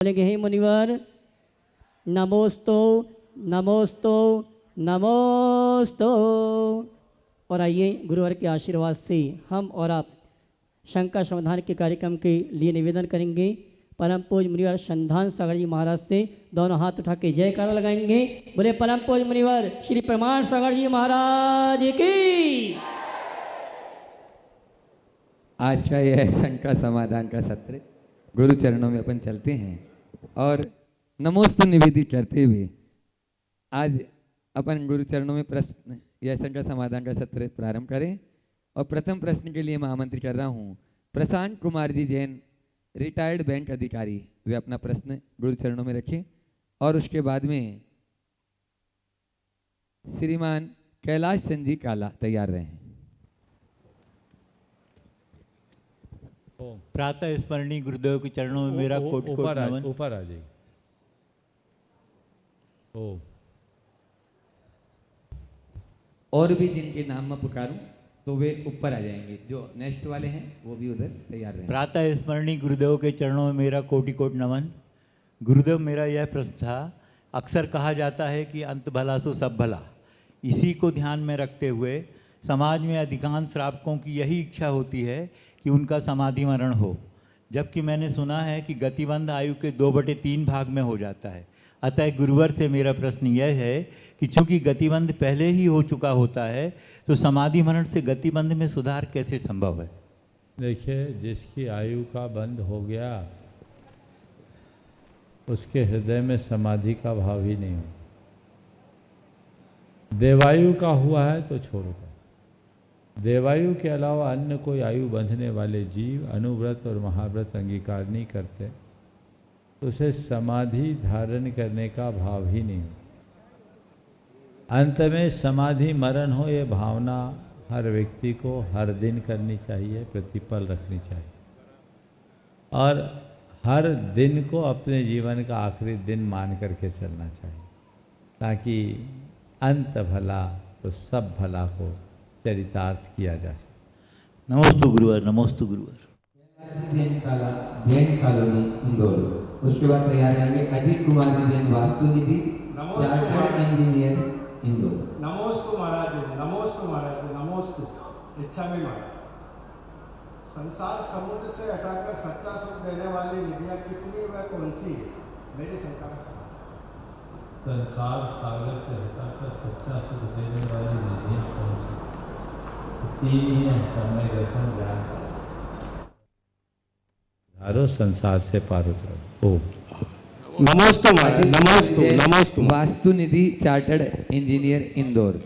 बोलेंगे हे मुनिवर नमोस्तो नमोस्तो नमोस्तो। और आइए गुरुवर के आशीर्वाद से हम और आप शंका समाधान के कार्यक्रम के लिए निवेदन करेंगे। परम पूज्य मुनिवर संधान सागर जी महाराज से दोनों हाथ उठा के जयकारा लगाएंगे। बोले परम पूज्य मुनिवर श्री प्रमाण सागर जी महाराज की। आज का यह शंका समाधान का सत्र गुरु चरणों में अपन चलते हैं और नमोस्तु निवेदित करते हुए आज अपन गुरु चरणों में प्रश्न यह शंका समाधान का सत्र प्रारंभ करें। और प्रथम प्रश्न के लिए मैं आमंत्रित कर रहा हूँ प्रशांत कुमार जी जैन, रिटायर्ड बैंक अधिकारी। वे अपना प्रश्न गुरु चरणों में रखें और उसके बाद में श्रीमान कैलाश चंद जी काला तैयार रहें। प्रातः स्मरणीय गुरुदेव के चरणों में मेरा कोट कोट नमन। ऊपर आ जाइए। और भी जिनके नाम में पुकारूं तो वे ऊपर आ जाएंगे, जो नेक्स्ट वाले हैं वो भी उधर तैयार रहें। प्रातः स्मरणीय गुरुदेव के चरणों में मेरा कोटि कोट नमन। गुरुदेव, मेरा यह प्रश्न था, अक्सर कहा जाता है कि अंत भला सो सब भला। इसी को ध्यान में रखते हुए समाज में अधिकांश श्रावकों की यही इच्छा होती है कि उनका समाधि मरण हो, जबकि मैंने सुना है कि गतिबंध आयु के 2/3 भाग में हो जाता है। अतः गुरुवर से मेरा प्रश्न यह है कि चूंकि गतिबंध पहले ही हो चुका होता है तो समाधि मरण से गतिबंध में सुधार कैसे संभव है? देखिए, जिसकी आयु का बंध हो गया उसके हृदय में समाधि का भाव ही नहीं हो। देवायु का हुआ है तो छोड़ दो। देवायु के अलावा अन्य कोई आयु बंधने वाले जीव अनुव्रत और महाव्रत अंगीकार नहीं करते तो उसे समाधि धारण करने का भाव ही नहीं हो। अंत में समाधि मरण हो, ये भावना हर व्यक्ति को हर दिन करनी चाहिए, प्रतिपल रखनी चाहिए और हर दिन को अपने जीवन का आखिरी दिन मान करके चलना चाहिए, ताकि अंत भला तो सब भला को चरितार्थ किया जा सके। नमोस्तु गुरुवर, नमोस्तु गुरुवर। जैन कॉलोनी इंदौर। उसके बाद तैयार रहेंगे अजीत कुमार जी जैन वास्तुनिधि, चार्टर्ड इंजीनियर इंदौर। नमोस्तु महाराज, नमोस्तु महाराज, नमोस्तु। इच्छा में महाराज, संसार समुद्र से हटाकर सच्चा सुख देने वाली निधियाँ कितनी व कौन सी है? मेरी शंका का सवाल। संसार सागर से हटाकर सच्चा सुख देने वाली निधियाँ कौन सी? तीन ही हैं, समय दर्शन ज्ञान। धारो संसार से पार उतरो। नमोस्तु महाराज, नमोस्तु, नमोस्तु। वास्तु निधि, चार्टर्ड इंजीनियर इंदौर।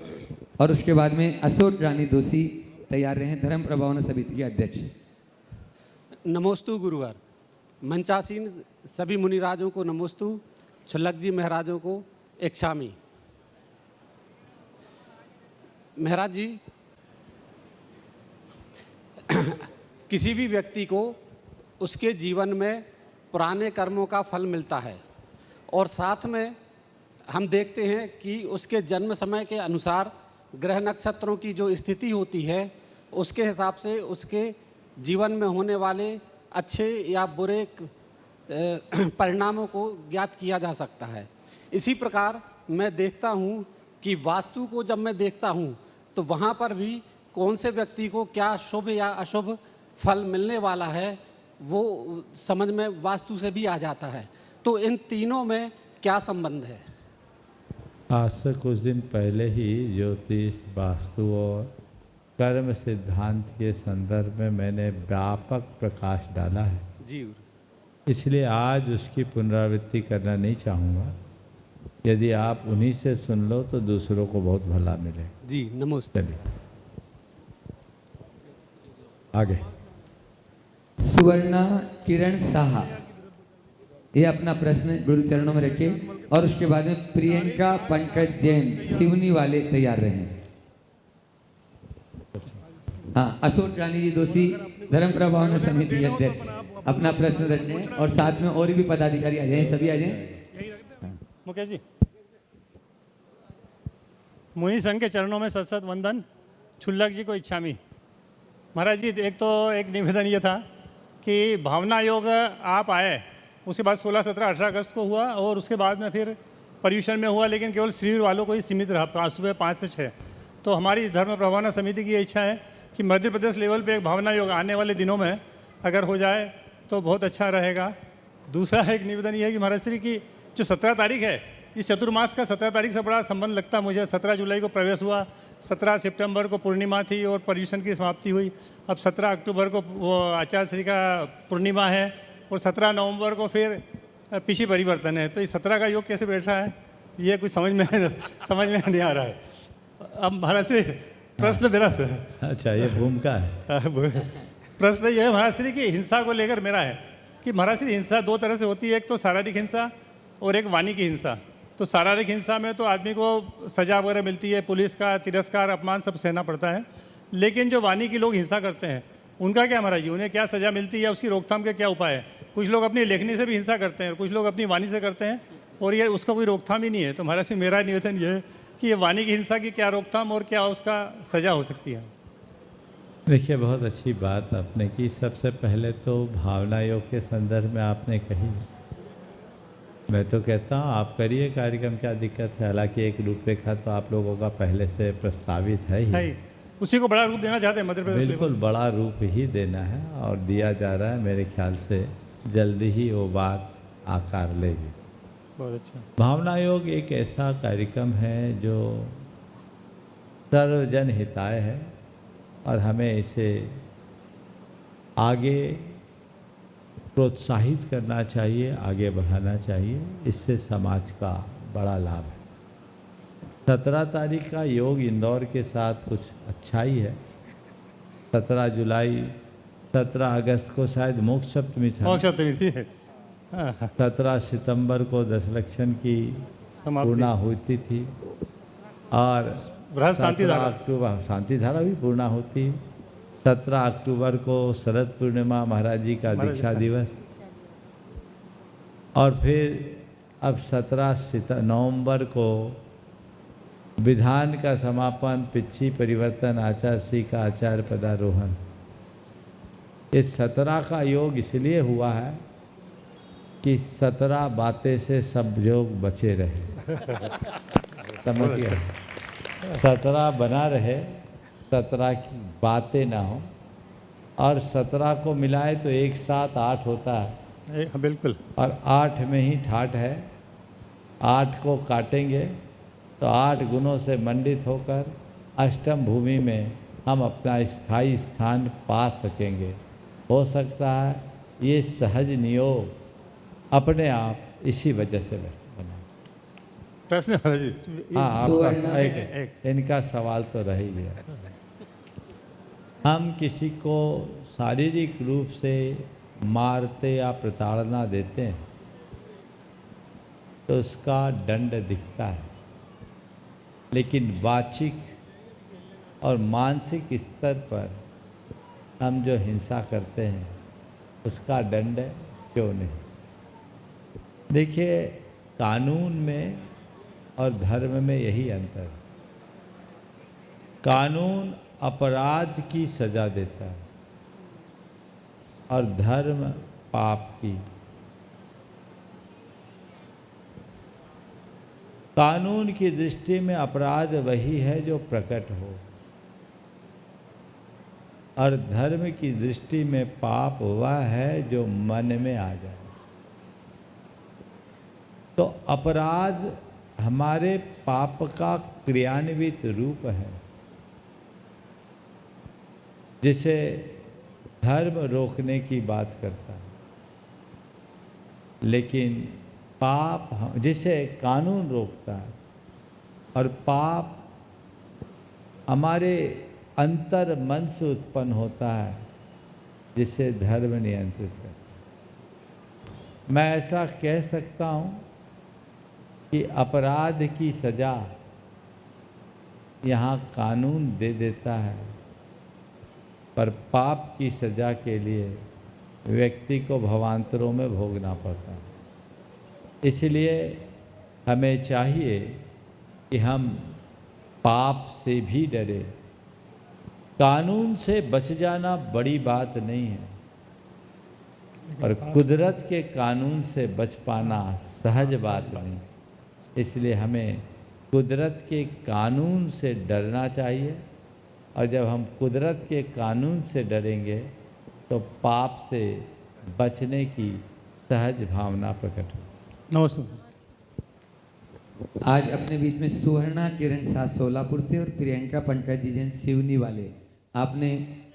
और उसके बाद में अशोक रानी दोषी तैयार रहे, धर्म प्रभावन समिति के अध्यक्ष। नमोस्तु गुरुवर। मंचासीन सभी मुनिराजों को नमोस्तु, छुल्लक जी महाराजों को इच्छामी। महाराज जी, किसी भी व्यक्ति को उसके जीवन में पुराने कर्मों का फल मिलता है और साथ में हम देखते हैं कि उसके जन्म समय के अनुसार ग्रह नक्षत्रों की जो स्थिति होती है उसके हिसाब से उसके जीवन में होने वाले अच्छे या बुरे परिणामों को ज्ञात किया जा सकता है। इसी प्रकार मैं देखता हूँ कि वास्तु को जब मैं देखता हूँ तो वहाँ पर भी कौन से व्यक्ति को क्या शुभ या अशुभ फल मिलने वाला है वो समझ में वास्तु से भी आ जाता है। तो इन तीनों में क्या संबंध है? आज से कुछ दिन पहले ही ज्योतिष, वास्तु और कर्म सिद्धांत के संदर्भ में मैंने व्यापक प्रकाश डाला है जी। इसलिए आज उसकी पुनरावृत्ति करना नहीं चाहूँगा। यदि आप उन्हीं से सुन लो तो दूसरों को बहुत भला मिले जी। नमस्ते। चलिए आगे। सुवर्णा किरण साहा, ये अपना प्रश्न गुरु चरणों में रखे और उसके बाद में प्रियंका पंकज जैन सिवनी वाले तैयार रहे। हाँ, अशोक रानी जी दोषी, धर्म प्रभावन समिति के अध्यक्ष, अपना प्रश्न रखने और साथ में और भी पदाधिकारी आ जाए, सभी आ जाए। मुकेश जी, मुनि संघ के चरणों में सत सत वंदन। छुल्लक जी को इच्छामी। महाराज जी, एक निवेदन ये था कि भावना योग आप आए उसके बाद 16, 17, 18 अगस्त को हुआ और उसके बाद में फिर पर्यूषण में हुआ, लेकिन केवल श्रीवीर वालों को ही सीमित रहा, सुबह 5 से 6। तो हमारी धर्म प्रभावना समिति की ये इच्छा है कि मध्य प्रदेश लेवल पे एक भावना योग आने वाले दिनों में अगर हो जाए तो बहुत अच्छा रहेगा। दूसरा एक निवेदन ये है कि महाराज श्री की जो 17 तारीख है, इस चतुर्मास का 17 तारीख से बड़ा संबंध लगता है मुझे। 17 जुलाई को प्रवेश हुआ, 17 सितंबर को पूर्णिमा थी और पर्यूषण की समाप्ति हुई। अब 17 अक्टूबर को वो आचार्य श्री का पूर्णिमा है और 17 नवंबर को फिर पिछी परिवर्तन है। तो इस 17 का योग कैसे बैठ रहा है, ये कुछ समझ में नहीं आ रहा है। अब महाराज श्री प्रश्न मेरा अच्छा, ये भूमिका है। प्रश्न ये है महाराज श्री की हिंसा को लेकर मेरा है कि महाराज श्री हिंसा 2 तरह से होती है, एक तो शारीरिक हिंसा और एक वाणी की हिंसा। तो शारीरिक हिंसा में तो आदमी को सजा वगैरह मिलती है, पुलिस का तिरस्कार, अपमान सब सहना पड़ता है। लेकिन जो वाणी की लोग हिंसा करते हैं उनका क्या महाराज जी, उन्हें क्या सजा मिलती है, उसकी रोकथाम के क्या उपाय है? कुछ लोग अपनी लेखनी से भी हिंसा करते हैं, कुछ लोग अपनी वाणी से करते हैं और ये उसका कोई रोकथाम ही नहीं है। तो महाराज जी मेरा निवेदन ये है कि ये वाणी की हिंसा की क्या रोकथाम और क्या उसका सजा हो सकती है? देखिए, बहुत अच्छी बात आपने की। सबसे पहले तो भावना योग के संदर्भ में आपने कही, मैं तो कहता हूँ आप करिए कार्यक्रम, क्या दिक्कत है। हालांकि एक रूपरेखा तो आप लोगों का पहले से प्रस्तावित है ही, उसी को बड़ा रूप देना चाहते हैं मध्य प्रदेश। बिल्कुल बड़ा रूप ही देना है और दिया जा रहा है। मेरे ख्याल से जल्दी ही वो बात आकार लेगी। बहुत अच्छा। भावना योग एक ऐसा कार्यक्रम है जो सर्वजन हिताय है और हमें इसे आगे प्रोत्साहित करना चाहिए, आगे बढ़ाना चाहिए। इससे समाज का बड़ा लाभ है। 17 तारीख का योग इंदौर के साथ कुछ अच्छा ही है। 17 जुलाई, 17 अगस्त को शायद मोक्ष सप्तमी था, 17 सितंबर को दशलक्षण की पूर्णा होती थी और 17 अक्टूबर शांति धारा भी पूर्णा होती। 17 अक्टूबर को शरद पूर्णिमा, महाराज जी का दीक्षा दिवस, और फिर अब 17 नवंबर को विधान का समापन, पिछी परिवर्तन, आचार्य श्री का आचार्य पदारोहण। इस 17 का योग इसलिए हुआ है कि 17 बातें से सब योग बचे रहे। समझिए, 17 बना रहे, 17 की बातें ना हो, और 17 को मिलाए तो एक साथ 8 होता है। बिल्कुल। और 8 में ही ठाठ है। 8 को काटेंगे तो 8 गुणों से मंडित होकर अष्टम भूमि में हम अपना स्थायी स्थान पा सकेंगे। हो सकता है ये सहज नियोग अपने आप इसी वजह से बना। प्रश्न महाराज जी? हाँ, आपका एक इनका सवाल तो रह ही गया। हम किसी को शारीरिक रूप से मारते या प्रताड़ना देते हैं तो उसका दंड दिखता है, लेकिन वाचिक और मानसिक स्तर पर हम जो हिंसा करते हैं उसका दंड क्यों नहीं? देखिए, कानून में और धर्म में यही अंतर है। कानून अपराध की सजा देता है और धर्म पाप की। कानून की दृष्टि में अपराध वही है जो प्रकट हो, और धर्म की दृष्टि में पाप वह है जो मन में आ जाए। तो अपराध हमारे पाप का क्रियान्वित रूप है, जिसे धर्म रोकने की बात करता है, लेकिन पाप जिसे कानून रोकता है, और पाप हमारे अंतर मन से उत्पन्न होता है जिसे धर्म नियंत्रित करता है। मैं ऐसा कह सकता हूँ कि अपराध की सजा यहाँ कानून दे देता है, पर पाप की सजा के लिए व्यक्ति को भवांतरों में भोगना पड़ता है। इसलिए हमें चाहिए कि हम पाप से भी डरे। कानून से बच जाना बड़ी बात नहीं है, और कुदरत के कानून से बच पाना सहज बात नहीं, इसलिए हमें कुदरत के कानून से डरना चाहिए। और जब हम कुदरत के कानून से डरेंगे तो पाप से बचने की सहज भावना प्रकट हो। नमस्ते। आज अपने बीच में सुवर्णा किरण शाह सोलापुर से और प्रियंका पंकज जी जैन सिवनी वाले, आपने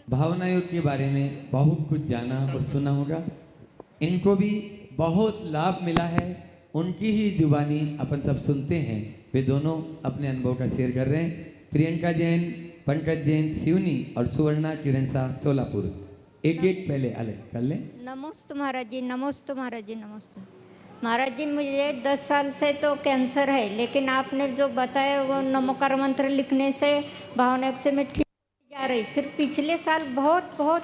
भावना योग के बारे में बहुत कुछ जाना और सुना होगा। इनको भी बहुत लाभ मिला है, उनकी ही जुबानी अपन सब सुनते हैं। वे दोनों अपने अनुभव का शेयर कर रहे हैं। प्रियंका जैन, पंकज जैन सिवनी और सुवर्णा किरण शाह सोलापुर। एक एक पहले अलग कर लें। नमस्ते महाराज जी, नमस्ते महाराज जी, नमस्ते महाराज जी। मुझे 10 साल से तो कैंसर है, लेकिन आपने जो बताया वो नमोकार मंत्र लिखने से भावना से मैं ठीक जा रही। फिर पिछले साल बहुत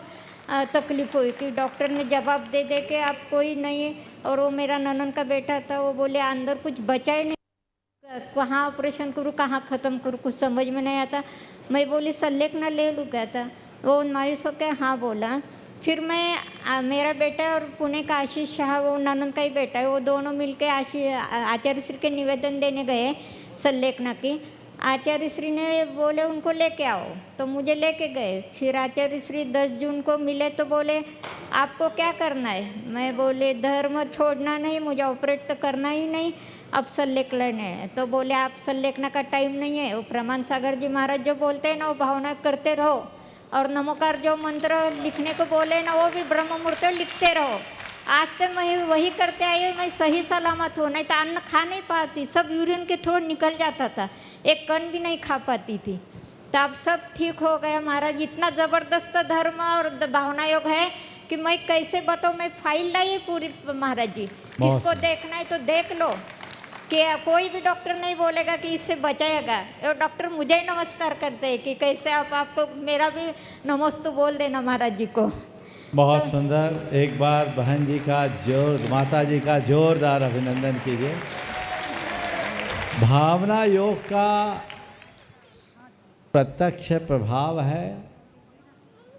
तकलीफ हुई कि डॉक्टर ने जवाब दे के आप कोई नहीं है। और वो मेरा ननन का बेटा था, वो बोले अंदर कुछ बचा ही नहीं, कहाँ ऑपरेशन करूँ कहाँ ख़त्म करूँ, कुछ समझ में नहीं आता। मैं बोली सल्लेख ना ले लूँ क्या था, वो मायूस होकर हाँ बोला। फिर मैं मेरा बेटा और पुणे का आशीष शाह, वो ननन का ही बेटा है, वो दोनों मिलके आचार्य श्री के निवेदन देने गए सल्लेखना की। आचार्य श्री ने बोले उनको लेके आओ, तो मुझे लेके गए। फिर आचार्य श्री 10 जून को मिले तो बोले आपको क्या करना है। मैं बोले धर्म छोड़ना नहीं, मुझे ऑपरेट तो करना ही नहीं, अब सल्लेख लेने हैं। तो बोले आप सल्लेखना का टाइम नहीं है, वो प्रमाण सागर जी महाराज जो बोलते हैं ना वो भावना करते रहो, और नमोकार जो मंत्र लिखने को बोले ना वो भी ब्रह्म मुहूर्त लिखते रहो। आज तक मैं वही करते आई हूँ, मैं सही सलामत हूँ। नहीं तो अन्न खा नहीं पाती, सब यूरिन के थ्रू निकल जाता था, एक कण भी नहीं खा पाती थी। तो अब सब ठीक हो गया महाराज। इतना ज़बरदस्त धर्म और भावना योग है कि मैं कैसे बताऊँ। मैं फाइल लाई है पूरी महाराज जी, इसको देखना है तो देख लो कि कोई भी डॉक्टर नहीं बोलेगा कि इससे बचाएगा। और डॉक्टर मुझे ही नमस्कार करते हैं कि कैसे आपको मेरा भी नमस्ते बोल देना महाराज जी को। बहुत सुंदर। एक बार बहन जी का माता जी का जोरदार अभिनंदन कीजिए। भावना योग का प्रत्यक्ष प्रभाव है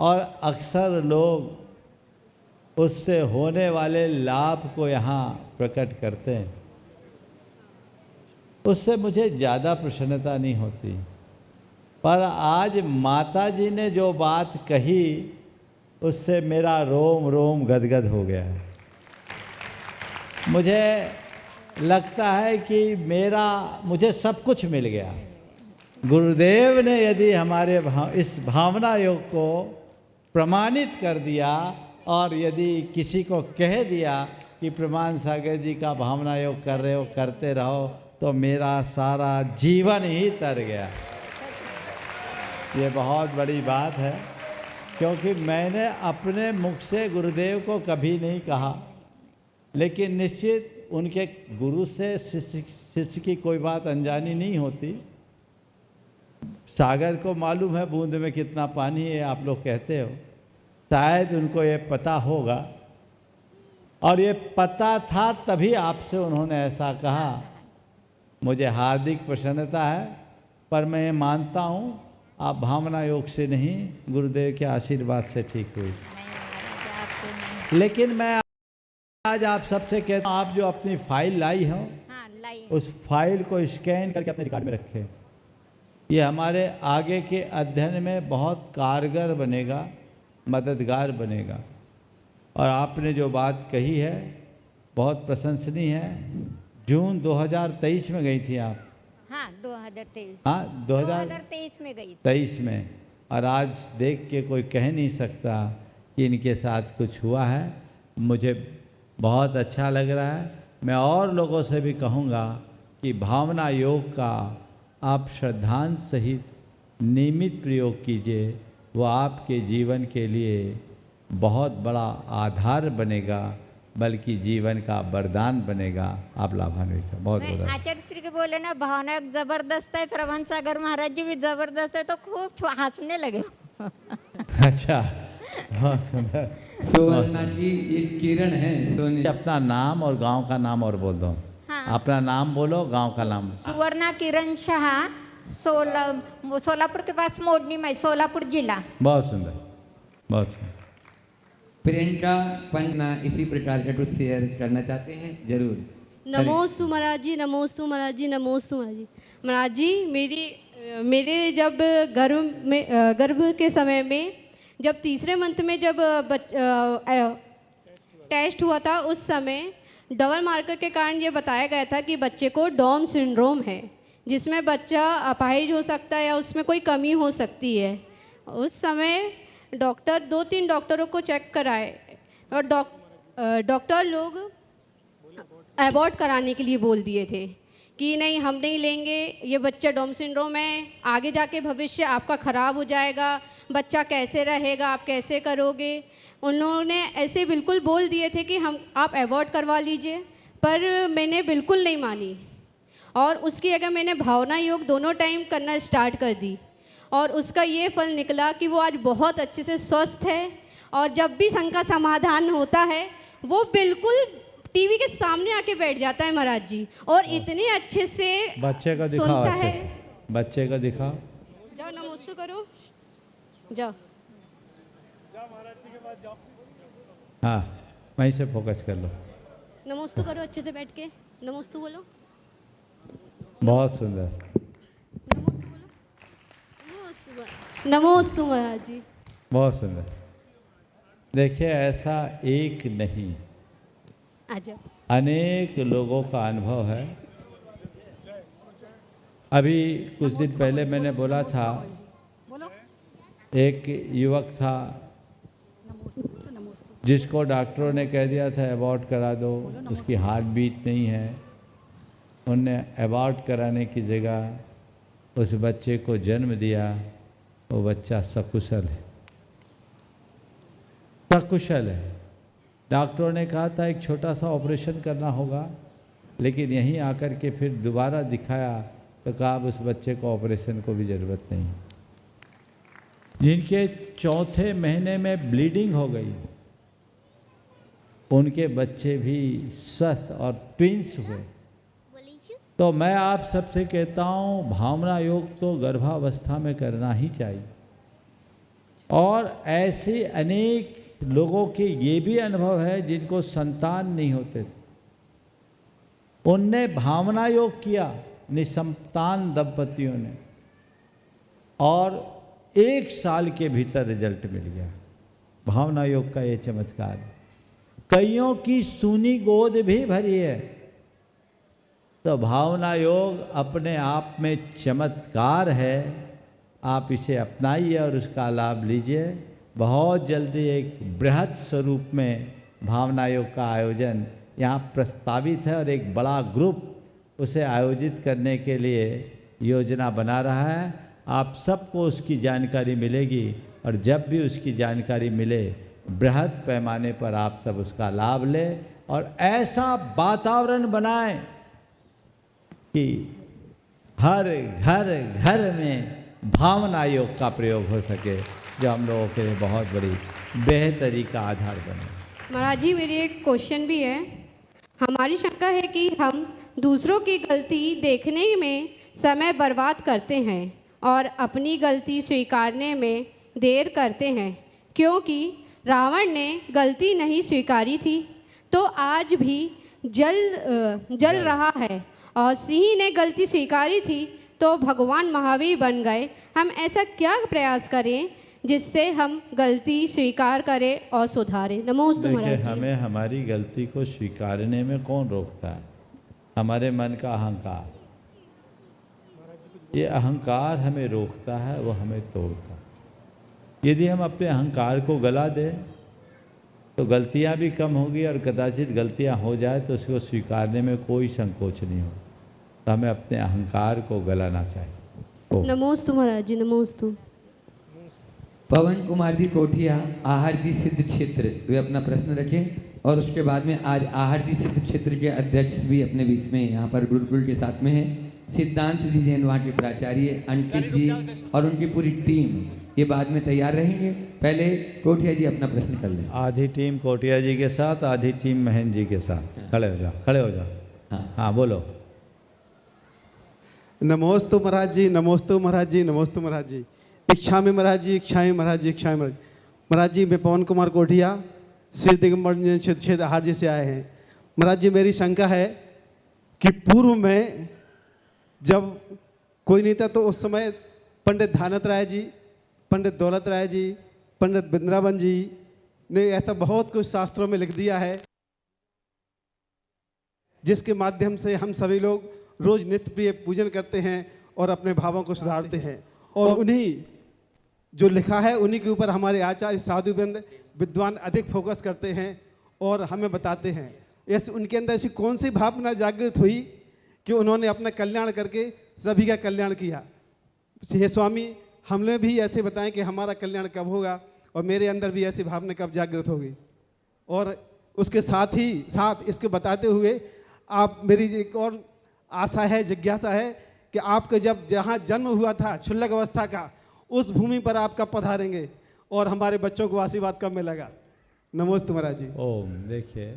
और अक्सर लोग उससे होने वाले लाभ को यहाँ प्रकट करते हैं। उससे मुझे ज़्यादा प्रसन्नता नहीं होती, पर आज माता जी ने जो बात कही उससे मेरा रोम रोम गदगद हो गया है। मुझे लगता है कि मुझे सब कुछ मिल गया। गुरुदेव ने यदि हमारे इस भावना योग को प्रमाणित कर दिया और यदि किसी को कह दिया कि प्रमाण सागर जी का भावना योग कर रहे हो, करते रहो, तो मेरा सारा जीवन ही तर गया। ये बहुत बड़ी बात है, क्योंकि मैंने अपने मुख से गुरुदेव को कभी नहीं कहा, लेकिन निश्चित उनके गुरु से शिष्य की कोई बात अनजानी नहीं होती। सागर को मालूम है बूंद में कितना पानी है, आप लोग कहते हो, शायद उनको ये पता होगा। और ये पता था तभी आपसे उन्होंने ऐसा कहा। मुझे हार्दिक प्रसन्नता है, पर मैं ये मानता हूँ आप भावना योग से नहीं, गुरुदेव के आशीर्वाद से ठीक हुई। लेकिन मैं आज आप सबसे कहता हूँ, आप जो अपनी फाइल लाई हो, उस फाइल को स्कैन करके अपने रिकॉर्ड में रखें। ये हमारे आगे के अध्ययन में बहुत कारगर बनेगा, मददगार बनेगा। और आपने जो बात कही है बहुत प्रशंसनीय है। जून 2023 में गई थी आप? हाँ 2023। हाँ 2023 में गई। 23 में। और आज देख के कोई कह नहीं सकता कि इनके साथ कुछ हुआ है। मुझे बहुत अच्छा लग रहा है। मैं और लोगों से भी कहूँगा कि भावना योग का आप श्रद्धांत सहित नियमित प्रयोग कीजिए। वो आपके जीवन के लिए बहुत बड़ा आधार बनेगा, बल्कि जीवन का वरदान बनेगा। आप लाभान्वित हैं। बहुत बहुत आचार्य श्री के बोले ना भावना जबरदस्त है, प्रभान सागर महाराज जी भी जबरदस्त है, तो खूब हंसने लगे। अच्छा, बहुत सुंदर। सुवर्णा की एक किरण है सोनी। अपना नाम और गांव का नाम और बोल दो। हाँ। अपना नाम बोलो, गांव का नाम। सुवर्णा किरण शाह, सोलापुर के पास मोडनी में, सोलापुर जिला। बहुत सुंदर, बहुत सुंदर। प्रियंका पन्ना इसी प्रकार का कुछ शेयर करना चाहते हैं, जरूर। नमोस्तु महाराज जी, नमोस्तु महाराज जी, नमोस्तु महाराज जी। महाराज जी मेरे जब गर्भ के समय में, जब तीसरे मंथ में जब टेस्ट हुआ था, उस समय डबल मार्कर के कारण ये बताया गया था कि बच्चे को डाउन सिंड्रोम है, जिसमें बच्चा अपाहिज हो सकता है या उसमें कोई कमी हो सकती है। उस समय डॉक्टर 2-3 डॉक्टरों को चेक कराए और डॉक्टर लोग अबॉर्ट कराने के लिए बोल दिए थे कि नहीं, हम नहीं लेंगे, ये बच्चा डाउन सिंड्रोम है, आगे जाके भविष्य आपका ख़राब हो जाएगा, बच्चा कैसे रहेगा, आप कैसे करोगे। उन्होंने ऐसे बिल्कुल बोल दिए थे कि आप अबॉर्ट करवा लीजिए, पर मैंने बिल्कुल नहीं मानी और उसकी जगह मैंने भावना योग दोनों टाइम करना स्टार्ट कर दी और उसका ये फल निकला कि वो आज बहुत अच्छे से स्वस्थ है और जब भी शंका समाधान होता है वो बिल्कुल टीवी के सामने आके बैठ जाता है महाराज जी, और इतने अच्छे से बच्चे का दिखाओ, सुनता है। बच्चे का दिखाओ, जाओ नमस्ते करो, जाओ हाँ वहीं से फोकस कर लो, नमस्ते करो अच्छे से बैठ के, नमस्ते बोलो, बहुत सुंदर, नमस्ते बोलो, नमस्ते महाराज जी, बहुत सुंदर। देखिए ऐसा एक नहीं, आजा अनेक लोगों का अनुभव है। अभी कुछ दिन पहले मैंने बोला था, एक युवक था जिसको डॉक्टरों ने कह दिया था अबॉर्ट करा दो, उसकी हार्ट बीट नहीं है। उनने अबॉर्ट कराने की जगह उस बच्चे को जन्म दिया, वो बच्चा सकुशल है, सकुशल है। डॉक्टरों ने कहा था एक छोटा सा ऑपरेशन करना होगा, लेकिन यहीं आकर के फिर दोबारा दिखाया तो कहा अब उस बच्चे को ऑपरेशन को भी ज़रूरत नहीं। जिनके चौथे महीने में ब्लीडिंग हो गई, उनके बच्चे भी स्वस्थ और ट्विंस हुए। तो मैं आप सबसे कहता हूँ भावना योग तो गर्भावस्था में करना ही चाहिए। और ऐसे अनेक लोगों के ये भी अनुभव है जिनको संतान नहीं होते थे, उनने भावना योग किया, निसंतान दंपतियों ने, और 1 साल के भीतर रिजल्ट मिल गया। भावना योग का ये चमत्कार है। कईयों की सूनी गोद भी भरी है। तो भावना योग अपने आप में चमत्कार है, आप इसे अपनाइए और उसका लाभ लीजिए। बहुत जल्दी एक बृहद स्वरूप में भावना योग का आयोजन यहाँ प्रस्तावित है और एक बड़ा ग्रुप उसे आयोजित करने के लिए योजना बना रहा है। आप सबको उसकी जानकारी मिलेगी और जब भी उसकी जानकारी मिले बृहद पैमाने पर आप सब उसका लाभ लें और ऐसा वातावरण बनाएं कि हर घर में भावना योग का प्रयोग हो सके, जो हम लोगों के लिए बहुत बड़ी बेहतरी का आधार बने। महाराज जी मेरी एक क्वेश्चन भी है। हमारी शंका है कि हम दूसरों की गलती देखने में समय बर्बाद करते हैं और अपनी गलती स्वीकारने में देर करते हैं, क्योंकि रावण ने गलती नहीं स्वीकारी थी तो आज भी जल रहा है, और सिंह ने गलती स्वीकारी थी तो भगवान महावीर बन गए। हम ऐसा क्या प्रयास करें जिससे हम गलती स्वीकार करें और सुधारें। नमोस्तु महाराज जी। हमें हमारी गलती को स्वीकारने में कौन रोकता है? हमारे मन का अहंकार। ये अहंकार हमें रोकता है, वो हमें तोड़ता है। यदि हम अपने अहंकार को गला दें तो गलतियां भी कम होगी, और कदाचित गलतियां हो जाए तो उसको स्वीकारने में कोई संकोच नहीं हो। तो हमें अपने अहंकार को गलाना चाहिए। नमोस्तु महाराज जी, नमोस्तु। पवन कुमार जी कोठिया, आहार जी सिद्ध क्षेत्र, वे अपना प्रश्न रखें और उसके बाद में आज आहार जी सिद्ध क्षेत्र के अध्यक्ष भी अपने बीच में यहाँ पर गुरुकुल के साथ में हैं। सिद्धांत जी जैन वहाँ के प्राचार्य, अंकित जी और उनकी पूरी टीम ये बाद में तैयार रहेंगे। पहले कोठिया जी अपना प्रश्न कर लें। आधी टीम कोठिया जी के साथ, आधी टीम महेंद्र जी के साथ। खड़े हो जाओ, खड़े हो जाओ। हाँ बोलो। नमोस्तु महाराज जी, नमोस्तु महाराज जी, नमोस्तु महाराज जी। इच्छा में महाराज जी, इच्छा में महाराज जी, इच्छा में महाराज जी। मैं पवन कुमार कोठिया श्री दिगंबर क्षेत्र हाजी से आए हैं। महाराज जी, मेरी शंका है कि पूर्व में जब कोई नहीं था तो उस समय पंडित ध्यानत राय जी, पंडित दौलत राय जी, पंडित बिंद्रावन जी ने ऐसा बहुत कुछ शास्त्रों में लिख दिया है जिसके माध्यम से हम सभी लोग रोज नित्य प्रिय पूजन करते हैं और अपने भावों को सुधारते हैं। और उन्हीं जो लिखा है उन्हीं के ऊपर हमारे आचार्य साधुवृंद विद्वान अधिक फोकस करते हैं और हमें बताते हैं। ऐसे उनके अंदर ऐसी कौन सी भावना जागृत हुई कि उन्होंने अपना कल्याण करके सभी का कल्याण किया। हे स्वामी, हमने भी ऐसे बताएं कि हमारा कल्याण कब होगा और मेरे अंदर भी ऐसी भावना कब जागृत होगी। और उसके साथ ही साथ इसको बताते हुए आप, मेरी एक और आशा है, जिज्ञासा है कि आपके जब जहाँ जन्म हुआ था क्षुल्लक अवस्था का, उस भूमि पर आप कब पधारेंगे और हमारे बच्चों को आशीर्वाद कब मिलेगा। नमोस्तु महाराज जी। ओम। देखिए,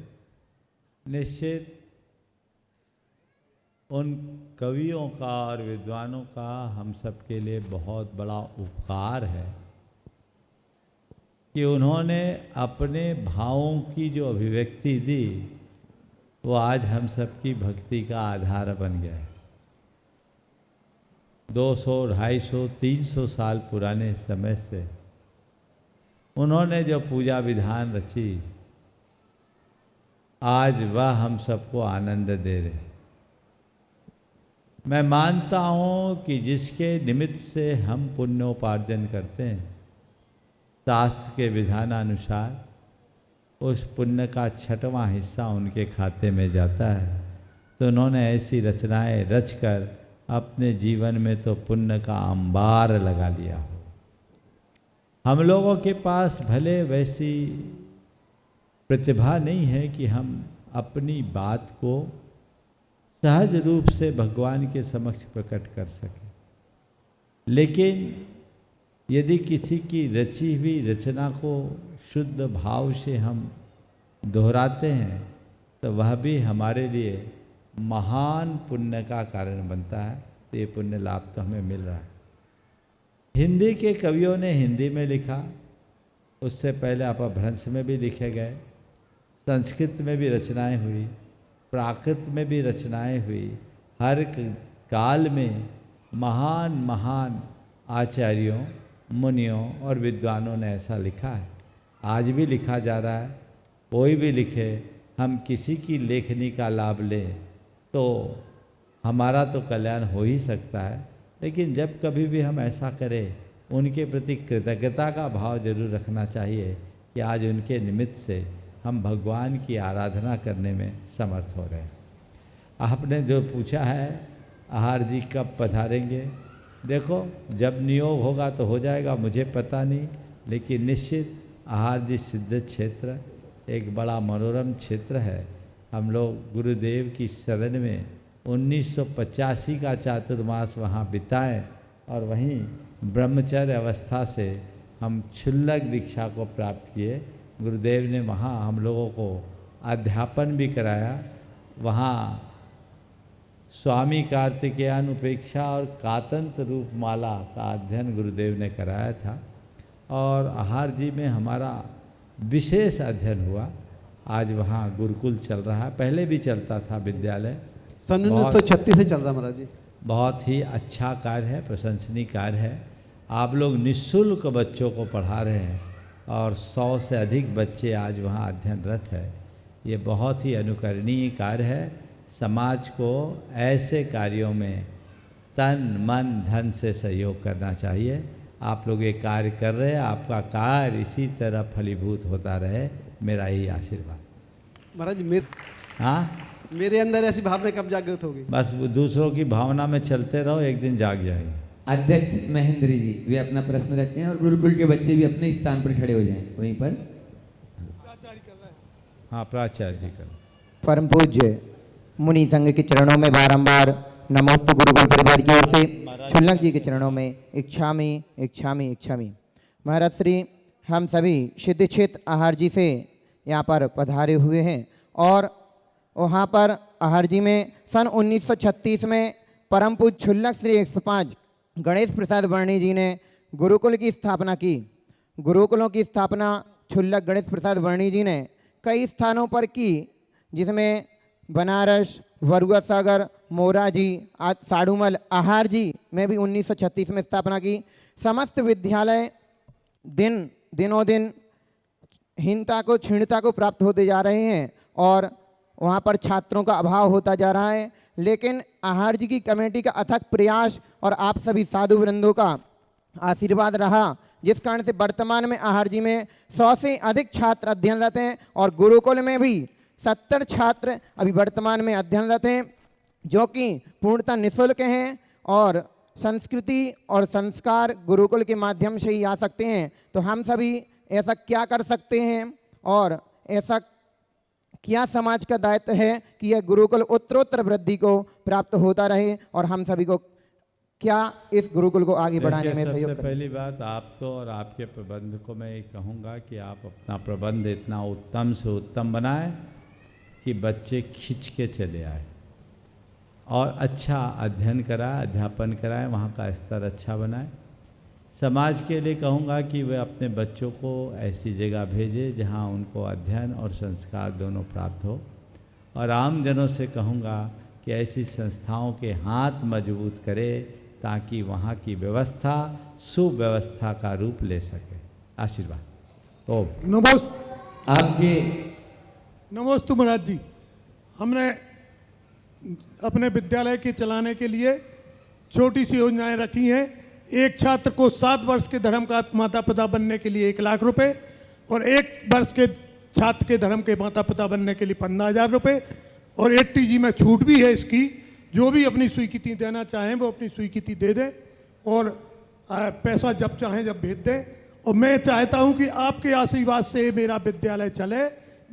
निश्चित उन कवियों का और विद्वानों का हम सबके लिए बहुत बड़ा उपकार है कि उन्होंने अपने भावों की जो अभिव्यक्ति दी वो आज हम सबकी भक्ति का आधार बन गया है। 200, 250, 300 साल पुराने समय से उन्होंने जो पूजा विधान रची, आज वह हम सबको आनंद दे रहे। मैं मानता हूँ कि जिसके निमित्त से हम पुण्योपार्जन करते हैं, शास्त्र के विधानानुसार उस पुण्य का 6वां हिस्सा उनके खाते में जाता है। तो उन्होंने ऐसी रचनाएं रचकर अपने जीवन में तो पुण्य का अंबार लगा लिया हो। हम लोगों के पास भले वैसी प्रतिभा नहीं है कि हम अपनी बात को सहज रूप से भगवान के समक्ष प्रकट कर सकें, लेकिन यदि किसी की रची हुई रचना को शुद्ध भाव से हम दोहराते हैं तो वह भी हमारे लिए महान पुण्य का कारण बनता है। तो ये पुण्य लाभ तो हमें मिल रहा है। हिंदी के कवियों ने हिंदी में लिखा, उससे पहले अपभ्रंश में भी लिखे गए, संस्कृत में भी रचनाएं हुई, प्राकृत में भी रचनाएं हुई। हर काल में महान महान आचार्यों, मुनियों और विद्वानों ने ऐसा लिखा है। आज भी लिखा जा रहा है। कोई भी लिखे, हम किसी की लेखनी का लाभ लें तो हमारा तो कल्याण हो ही सकता है, लेकिन जब कभी भी हम ऐसा करें, उनके प्रति कृतज्ञता का भाव जरूर रखना चाहिए कि आज उनके निमित्त से हम भगवान की आराधना करने में समर्थ हो रहे हैं। आपने जो पूछा है आहार जी कब पधारेंगे, देखो जब नियोग होगा तो हो जाएगा, मुझे पता नहीं, लेकिन निश्चित आहार जी सिद्ध क्षेत्र एक बड़ा मनोरम क्षेत्र है। हम लोग गुरुदेव की शरण में 1985 का चातुर्मास वहाँ बिताएं और वहीं ब्रह्मचर्य अवस्था से हम क्षुल्लक दीक्षा को प्राप्त किए। गुरुदेव ने वहाँ हम लोगों को अध्यापन भी कराया। वहाँ स्वामी कार्तिकेयान उपेक्षा और कातंत रूप माला का अध्ययन गुरुदेव ने कराया था और आहार जी में हमारा विशेष अध्ययन हुआ। आज वहाँ गुरुकुल चल रहा है, पहले भी चलता था विद्यालय, सन 1936 से चल रहा महाराज जी। बहुत ही अच्छा कार्य है, प्रशंसनीय कार्य है। आप लोग निःशुल्क बच्चों को पढ़ा रहे हैं और 100 से अधिक बच्चे आज वहाँ अध्ययनरत है। ये बहुत ही अनुकरणीय कार्य है। समाज को ऐसे कार्यों में तन मन धन से सहयोग करना चाहिए। आप लोग ये कार्य कर रहे हैं, आपका कार्य इसी तरह फलीभूत होता रहे, मेरा यही आशीर्वाद। महाराज मेरे अंदर ऐसी भावना कब जागृत होगी? बस दूसरों की भावना में चलते रहो, एक दिन जाग जाएंगे। अध्यक्ष महेंद्र जी वे अपना प्रश्न रखें और गुरुकुल के बच्चे भी अपने स्थान पर खड़े हो जाएं वहीं पर। हाँ, प्राचार्य जी कर। परम पूज्य मुनि संघ के चरणों में बारंबार नमोस्तु गुरुकुल परिवार की ओर से क्षुल्लक जी के चरणों में इच्छामी इच्छामी इच्छामी। महाराज श्री हम सभी सिद्ध क्षेत्र आहार जी से यहाँ पर पधारे हुए हैं और वहाँ पर आहार जी में सन 1936 में परम पूज्य क्षुल्लक श्री 105 गणेश प्रसाद वर्णी जी ने गुरुकुल की स्थापना की। गुरुकुलों की स्थापना छुल्लक गणेश प्रसाद वर्णी जी ने कई स्थानों पर की, जिसमें बनारस, वरुआ सागर, मोराजी, साड़ूमल, आहार जी में भी 1936 में स्थापना की। समस्त विद्यालय दिनों दिन हीनता को, क्षीणता को प्राप्त होते जा रहे हैं और वहाँ पर छात्रों का अभाव होता जा रहा है। लेकिन आहार जी की कमेटी का अथक प्रयास और आप सभी साधु वृंदों का आशीर्वाद रहा, जिस कारण से वर्तमान में आहार जी में 100 से अधिक छात्र अध्ययनरत हैं और गुरुकुल में भी 70 छात्र अभी वर्तमान में अध्ययनरत हैं, जो कि पूर्णतः निःशुल्क हैं और संस्कृति और संस्कार गुरुकुल के माध्यम से ही आ सकते हैं। तो हम सभी ऐसा क्या कर सकते हैं और ऐसा क्या समाज का दायित्व है कि यह गुरुकुल उत्तरोत्तर वृद्धि को प्राप्त होता रहे और हम सभी को क्या इस गुरुकुल को आगे बढ़ाने में सहयोग सबसे पहली बात, आप तो और आपके प्रबंध को मैं ये कहूँगा कि आप अपना प्रबंध इतना उत्तम से उत्तम बनाएं कि बच्चे खिंच के चले आए और अच्छा अध्ययन कराए, अध्यापन कराए, वहाँ का स्तर अच्छा बनाए। समाज के लिए कहूँगा कि वे अपने बच्चों को ऐसी जगह भेजें जहाँ उनको अध्ययन और संस्कार दोनों प्राप्त हो, और आम जनों से कहूँगा कि ऐसी संस्थाओं के हाथ मजबूत करे ताकि वहाँ की व्यवस्था सुव्यवस्था का रूप ले सके। आशीर्वाद। ओम आपके नमोस्तु महाराज जी। हमने अपने विद्यालय के चलाने के लिए छोटी सी योजनाएं रखी हैं। एक छात्र को 7 वर्ष के धर्म का माता पिता बनने के लिए 1 लाख रुपए और 1 वर्ष के छात्र के धर्म के माता पिता बनने के लिए 15,000 रुपये, और 80G में छूट भी है इसकी। जो भी अपनी स्वीकृति देना चाहें वो अपनी स्वीकृति दे दें और पैसा जब चाहें जब भेज दें। और मैं चाहता हूं कि आपके आशीर्वाद से मेरा विद्यालय चले।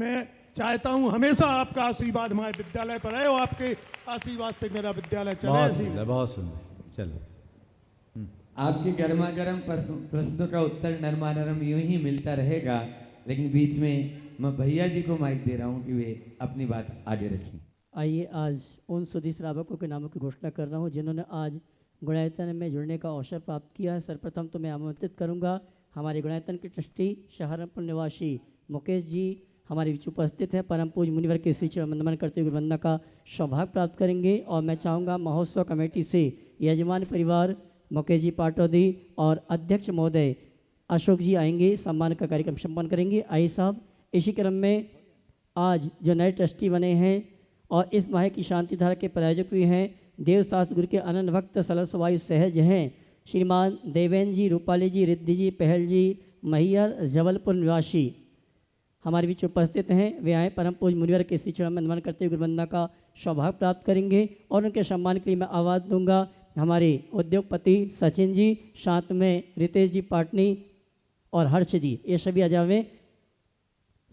मैं चाहता हूं हमेशा आपका आशीर्वाद हमारे विद्यालय पर है और आपके आशीर्वाद से मेरा विद्यालय चले। बहुत सुंदर। चलो, आपके गर्मा गर्म प्रश्नों का उत्तर नरमा नरम यूं ही मिलता रहेगा, लेकिन बीच में मैं भैया जी को माइक दे रहा हूं कि वे अपनी बात आगे रखें। आइए आज उन सुधी श्रावकों के नामों की घोषणा कर रहा हूं जिन्होंने आज गुणायतन में जुड़ने का अवसर प्राप्त किया है। सर्वप्रथम तो मैं आमंत्रित करूंगा हमारे गुणायतन के ट्रस्टी सहारनपुर निवासी मुकेश जी हमारे बीच उपस्थित हैं। परम पूज्य मुनिवर के श्री चरण वंदन करते हुए वंदना का सौभाग्य प्राप्त करेंगे। और मैं चाहूँगा महोत्सव कमेटी से यजमान परिवार मुकेश जी पाटौदी और अध्यक्ष महोदय अशोक जी आएंगे, सम्मान का कार्यक्रम संपन्न करेंगे। आइए साहब, इसी क्रम में आज जो नए ट्रस्टी बने हैं और इस माह की शांति धारा के प्रायोजक भी हैं, देवशास्त्र गुरु के अनंत भक्त सरस्वती सहज हैं श्रीमान देवेंद्र जी, रूपाली जी, रिद्धि जी, पहल जी, मैहर जबलपुर निवासी हमारे बीच उपस्थित हैं। वे आए परम पूज्य मुनिवर के श्री चरण में नमन करते हुए गुरुवंदना का सौभाग्य प्राप्त करेंगे। और उनके सम्मान के लिए मैं आवाज़ दूंगा हमारे उद्योगपति सचिन जी, साथ में रितेश जी पाटनी और हर्ष जी, ये सभी आ जावे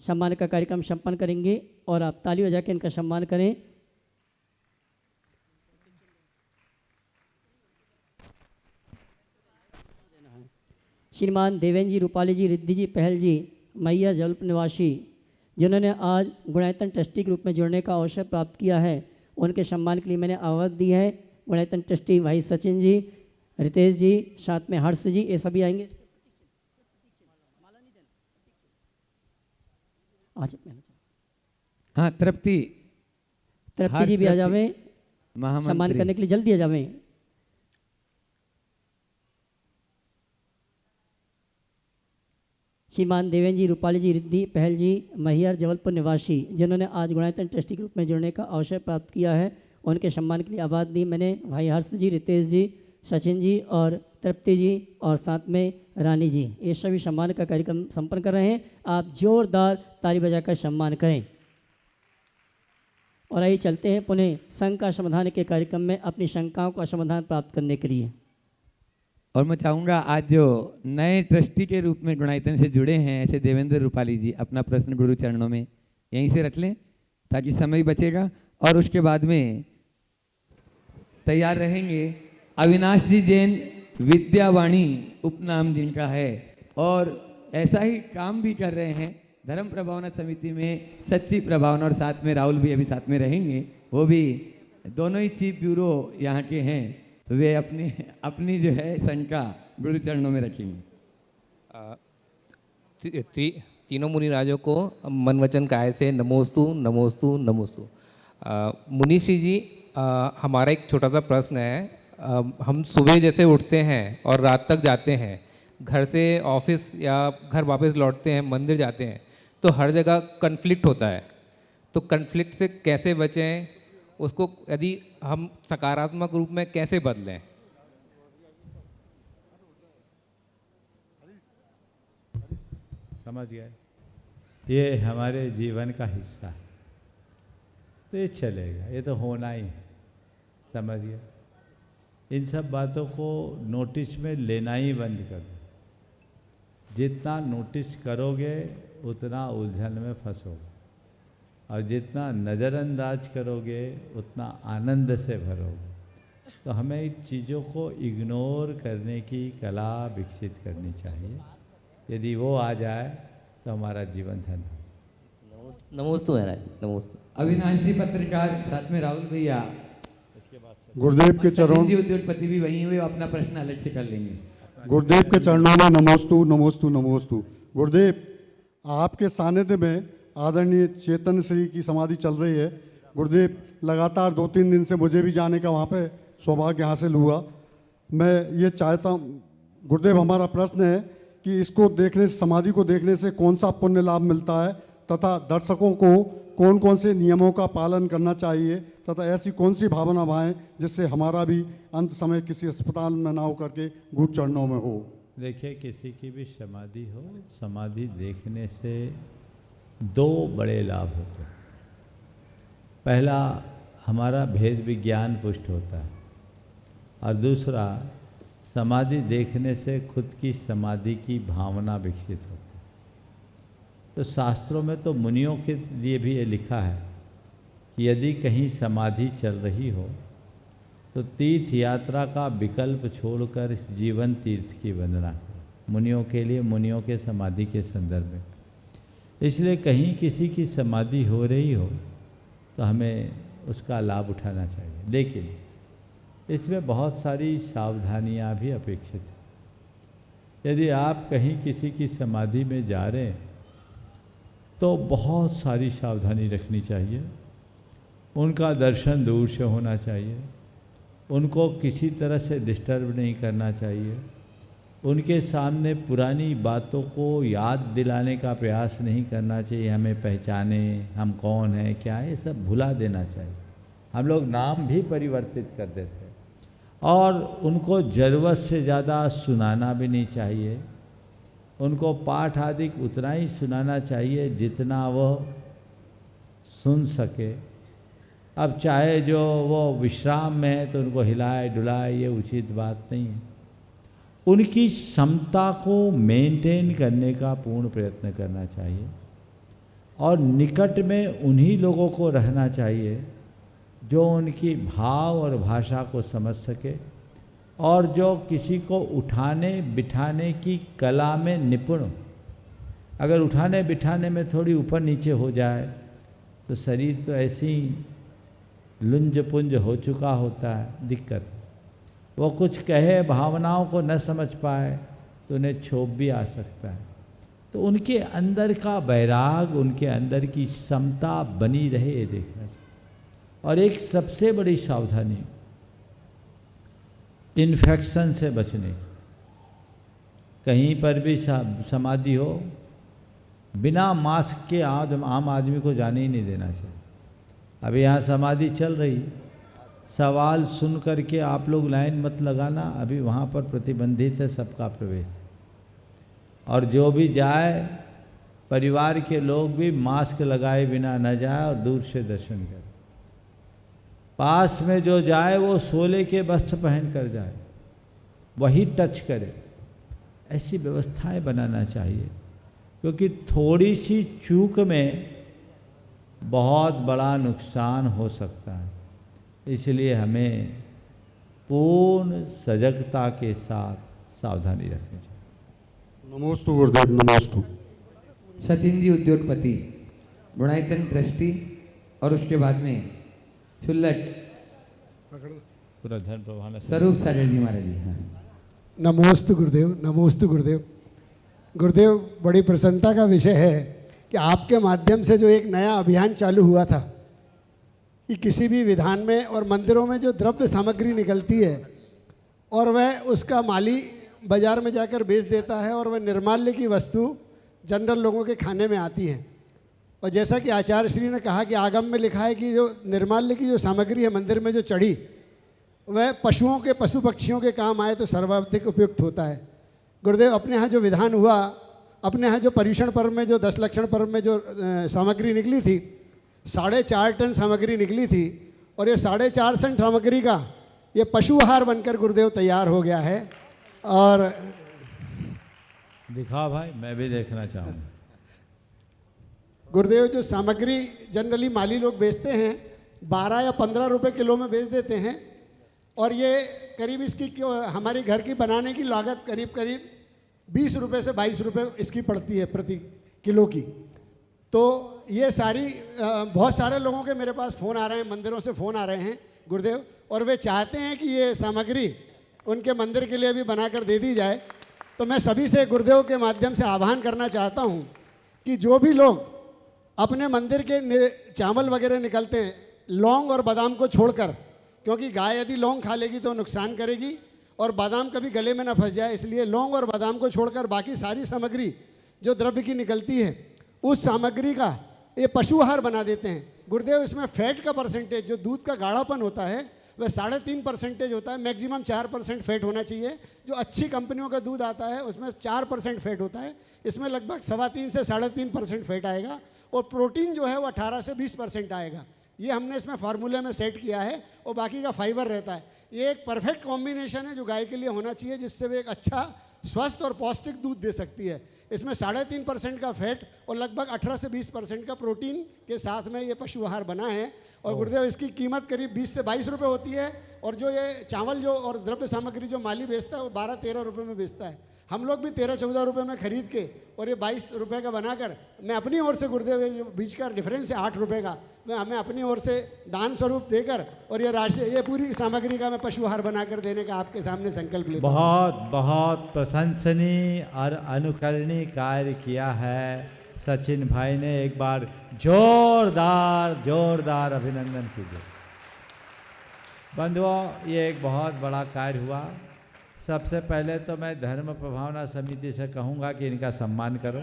सम्मान का कार्यक्रम संपन्न करेंगे। और आप ताली बजा के इनका सम्मान करें। श्रीमान देवेंद्र जी, रूपाली जी, रिद्धि जी, पहल जी, मैया जबलपुर निवासी जिन्होंने आज गुणायतन ट्रस्टी के रूप में जुड़ने का अवसर प्राप्त किया है, उनके सम्मान के लिए मैंने आवाज़ दी है। गुणायतन ट्रस्टी भाई सचिन जी, रितेश जी, साथ में हर्ष जी, ये सभी आएंगे। हाँ, तृप्ति जी भी आ जावे सम्मान करने के लिए, जल्दी आ जावे। श्रीमान देवेंद्र जी, रूपाली जी, रिद्धि, पहल जी, मैहर जबलपुर निवासी जिन्होंने आज गुणायतन ट्रस्टी के रूप में जुड़ने का अवसर प्राप्त किया है, उनके सम्मान के लिए आवाज़ दी मैंने। भाई हर्ष जी, रितेश जी, सचिन जी और तृप्ति जी और साथ में रानी जी, ये सभी सम्मान का कार्यक्रम संपन्न कर रहे हैं। आप जोरदार ताली बजाकर सम्मान करें। और आइए चलते हैं पुनः संघ का समाधान के कार्यक्रम में अपनी शंकाओं का समाधान प्राप्त करने के लिए। और मैं चाहूँगा आज जो नए ट्रस्टी के रूप में गुणायतन से जुड़े हैं ऐसे देवेंद्र रूपाली जी, अपना प्रश्न गुरु चरणों में यहीं से रख लें ताकि समय बचेगा। और उसके बाद में तैयार रहेंगे अविनाश जी जैन, विद्यावाणी उपनाम जिनका है, और ऐसा ही काम भी कर रहे हैं धर्म प्रभावना समिति में सच्ची प्रभावना, और साथ में राहुल भी अभी साथ में रहेंगे, वो भी दोनों ही चीफ ब्यूरो यहाँ के हैं, तो वे अपनी जो है शंका गुरु चरणों में रखेंगे। तीनों मुनिराजों को मन वचन काय से नमोस्तु नमोस्तु नमोस्तु। मुनीश्री जी, हमारा एक छोटा सा प्रश्न है। हम सुबह जैसे उठते हैं और रात तक जाते हैं, घर से ऑफिस या घर वापस लौटते हैं, मंदिर जाते हैं, तो हर जगह कन्फ्लिक्ट होता है। तो कन्फ्लिक्ट से कैसे बचें, उसको यदि हम सकारात्मक रूप में कैसे बदलें? समझ गए? ये हमारे जीवन का हिस्सा है, तो ये चलेगा, ये तो होना ही है। समझ गए? इन सब बातों को नोटिस में लेना ही बंद कर दो। जितना नोटिस करोगे उतना उलझन में फंसोगे, और जितना नज़रअंदाज करोगे उतना आनंद से भरोगे। तो हमें इन चीज़ों को इग्नोर करने की कला विकसित करनी चाहिए। यदि वो आ जाए तो हमारा जीवन धन हो। नमोस्तु महाराज, नमोस्तु। अविनाश जी पत्रकार, साथ में राहुल भैया, गुरुदेव के चरणों, उद्योगपति भी वहीं हुए, अपना प्रश्न अलग से कर लेंगे। गुरुदेव के चरणों में नमोस्तु नमोस्तु नमोस्तु। गुरुदेव, आपके सानिध्य में आदरणीय चेतन श्री की समाधि चल रही है। गुरुदेव, लगातार 2-3 दिन से मुझे भी जाने का वहाँ पे सौभाग्य हासिल हुआ। मैं ये चाहता हूँ गुरुदेव, हमारा प्रश्न है कि इसको देखने से, समाधि को देखने से कौन सा पुण्य लाभ मिलता है, तथा दर्शकों को कौन कौन से नियमों का पालन करना चाहिए, तथा ऐसी कौन सी भावना भाएं जिससे हमारा भी अंत समय किसी अस्पताल में ना हो करके गुरु चरणों में हो। देखिए, किसी की भी समाधि हो, समाधि देखने से 2 बड़े लाभ होते हैं। पहला, हमारा भेद विज्ञान पुष्ट होता है, और दूसरा, समाधि देखने से खुद की समाधि की भावना विकसित होती है। तो शास्त्रों में तो मुनियों के लिए भी ये लिखा है कि यदि कहीं समाधि चल रही हो तो तीर्थ यात्रा का विकल्प छोड़कर इस जीवन तीर्थ की वंदना करो। मुनियों के लिए, मुनियों के समाधि के संदर्भ में। इसलिए कहीं किसी की समाधि हो रही हो तो हमें उसका लाभ उठाना चाहिए, लेकिन इसमें बहुत सारी सावधानियां भी अपेक्षित हैं। यदि आप कहीं किसी की समाधि में जा रहे हैं तो बहुत सारी सावधानी रखनी चाहिए। उनका दर्शन दूर से होना चाहिए, उनको किसी तरह से डिस्टर्ब नहीं करना चाहिए, उनके सामने पुरानी बातों को याद दिलाने का प्रयास नहीं करना चाहिए। हमें पहचाने, हम कौन हैं, क्या है, ये सब भुला देना चाहिए। हम लोग नाम भी परिवर्तित कर देते हैं, और उनको ज़रूरत से ज़्यादा सुनाना भी नहीं चाहिए। उनको पाठ आदि उतना ही सुनाना चाहिए जितना वह सुन सके। अब चाहे जो वो विश्राम में है तो उनको हिलाए डुलाए, ये उचित बात नहीं है। उनकी क्षमता को मेंटेन करने का पूर्ण प्रयत्न करना चाहिए, और निकट में उन्हीं लोगों को रहना चाहिए जो उनकी भाव और भाषा को समझ सके, और जो किसी को उठाने बिठाने की कला में निपुण हो। अगर उठाने बिठाने में थोड़ी ऊपर नीचे हो जाए तो शरीर तो ऐसे ही लुंज पुंज हो चुका होता है, दिक्कत। वो कुछ कहे, भावनाओं को न समझ पाए तो उन्हें क्षोभ भी आ सकता है। तो उनके अंदर का वैराग, उनके अंदर की क्षमता बनी रहे, ये देखना चाहिए। और एक सबसे बड़ी सावधानी, इन्फेक्शन से बचने की। कहीं पर भी समाधि हो, बिना मास्क के आम आदमी को जाने ही नहीं देना चाहिए। अभी यहाँ समाधि चल रही, सवाल सुन करके आप लोग लाइन मत लगाना, अभी वहाँ पर प्रतिबंधित है सबका प्रवेश। और जो भी जाए, परिवार के लोग भी मास्क लगाए बिना न जाए और दूर से दर्शन करें। पास में जो जाए वो सोले के वस्त्र पहन कर जाए, वही टच करे। ऐसी व्यवस्थाएं बनाना चाहिए, क्योंकि थोड़ी सी चूक में बहुत बड़ा नुकसान हो सकता है। इसलिए हमें पूर्ण सजगता के साथ सावधानी रखनी चाहिए। नमोस्तु गुरुदेव, नमोस्तु। सचिन जी उद्योगपति, गुणायतन ट्रस्टी, और उसके बाद में छुल्लट पूरा धर्म प्रभाना स्वरूप सागर जी महाराज जी। हाँ, नमोस्तु गुरुदेव, नमोस्तु गुरुदेव। गुरुदेव, बड़ी प्रसन्नता का विषय है कि आपके माध्यम से जो एक नया अभियान चालू हुआ था कि किसी भी विधान में और मंदिरों में जो द्रव्य सामग्री निकलती है और वह उसका माली बाजार में जाकर बेच देता है और वह निर्माल्य की वस्तु जनरल लोगों के खाने में आती है। और जैसा कि आचार्य श्री ने कहा कि आगम में लिखा है कि जो निर्माल्य की जो सामग्री है मंदिर में जो चढ़ी, वह पशुओं के पशु पक्षियों के काम आए तो सर्वाधिक उपयुक्त होता है। गुरुदेव, अपने यहाँ जो विधान हुआ, अपने यहाँ जो पर्यूषण पर्व में जो 10 लक्षण पर्व में जो सामग्री निकली थी, 4.5 टन सामग्री निकली थी और ये 4.5 टन सामग्री का ये पशु आहार बनकर गुरुदेव तैयार हो गया है। और दिखाओ भाई, मैं भी देखना चाहूँगा। गुरुदेव, जो सामग्री जनरली माली लोग बेचते हैं 12 या 15 रुपए किलो में बेच देते हैं और ये करीब इसकी हमारे घर की बनाने की लागत करीब करीब 20 रुपये से 22 रुपये इसकी पड़ती है प्रति किलो की। तो ये सारी बहुत सारे लोगों के मेरे पास फ़ोन आ रहे हैं, मंदिरों से फ़ोन आ रहे हैं गुरुदेव, और वे चाहते हैं कि ये सामग्री उनके मंदिर के लिए भी बनाकर दे दी जाए। तो मैं सभी से गुरुदेव के माध्यम से आह्वान करना चाहता हूँ कि जो भी लोग अपने मंदिर के चावल वगैरह निकलते हैं लौंग और बादाम को छोड़कर, क्योंकि गाय यदि लौंग खा लेगी तो नुकसान करेगी और बादाम कभी गले में ना फंस जाए, इसलिए लौंग और बादाम को छोड़कर बाकी सारी सामग्री जो द्रव्य की निकलती है उस सामग्री का ये पशु आहार बना देते हैं। गुरुदेव, इसमें फैट का परसेंटेज, जो दूध का गाढ़ापन होता है वह 3.5% होता है, मैक्सिमम 4% फैट होना चाहिए। जो अच्छी कंपनियों का दूध आता है उसमें 4% फैट होता है, इसमें लगभग 3.25 से 3.5% फैट आएगा और प्रोटीन जो है वो 18 से 20% आएगा। ये हमने इसमें फार्मूले में सेट किया है और बाकी का फाइबर रहता है। ये एक परफेक्ट कॉम्बिनेशन है जो गाय के लिए होना चाहिए, जिससे वो एक अच्छा स्वस्थ और पौष्टिक दूध दे सकती है। इसमें 3.5% का फैट और लगभग 18 से 20% का प्रोटीन के साथ में ये पशु आहार बना है। और गुरुदेव, इसकी कीमत करीब 20 से 22 रुपये होती है और जो ये चावल जो और द्रव्य सामग्री जो माली बेचता है वो 12-13 रुपये में बेचता है। हम लोग भी 13-14 रुपये में खरीद के और ये 22 रुपये का बनाकर मैं अपनी ओर से, गुरुदेव, ये जो बीच का डिफरेंस है 8 रुपये का, मैं हमें अपनी ओर से दान स्वरूप देकर और ये राशि, ये पूरी सामग्री का मैं पशु आहार बनाकर देने का आपके सामने संकल्प लेता हूं। बहुत बहुत प्रशंसनीय और अनुकरणीय कार्य किया है सचिन भाई ने। एक बार जोरदार अभिनंदन कीजिए। बंधुओं, ये एक बहुत बड़ा कार्य हुआ। सबसे पहले तो मैं धर्म प्रभावना समिति से कहूँगा कि इनका सम्मान करो,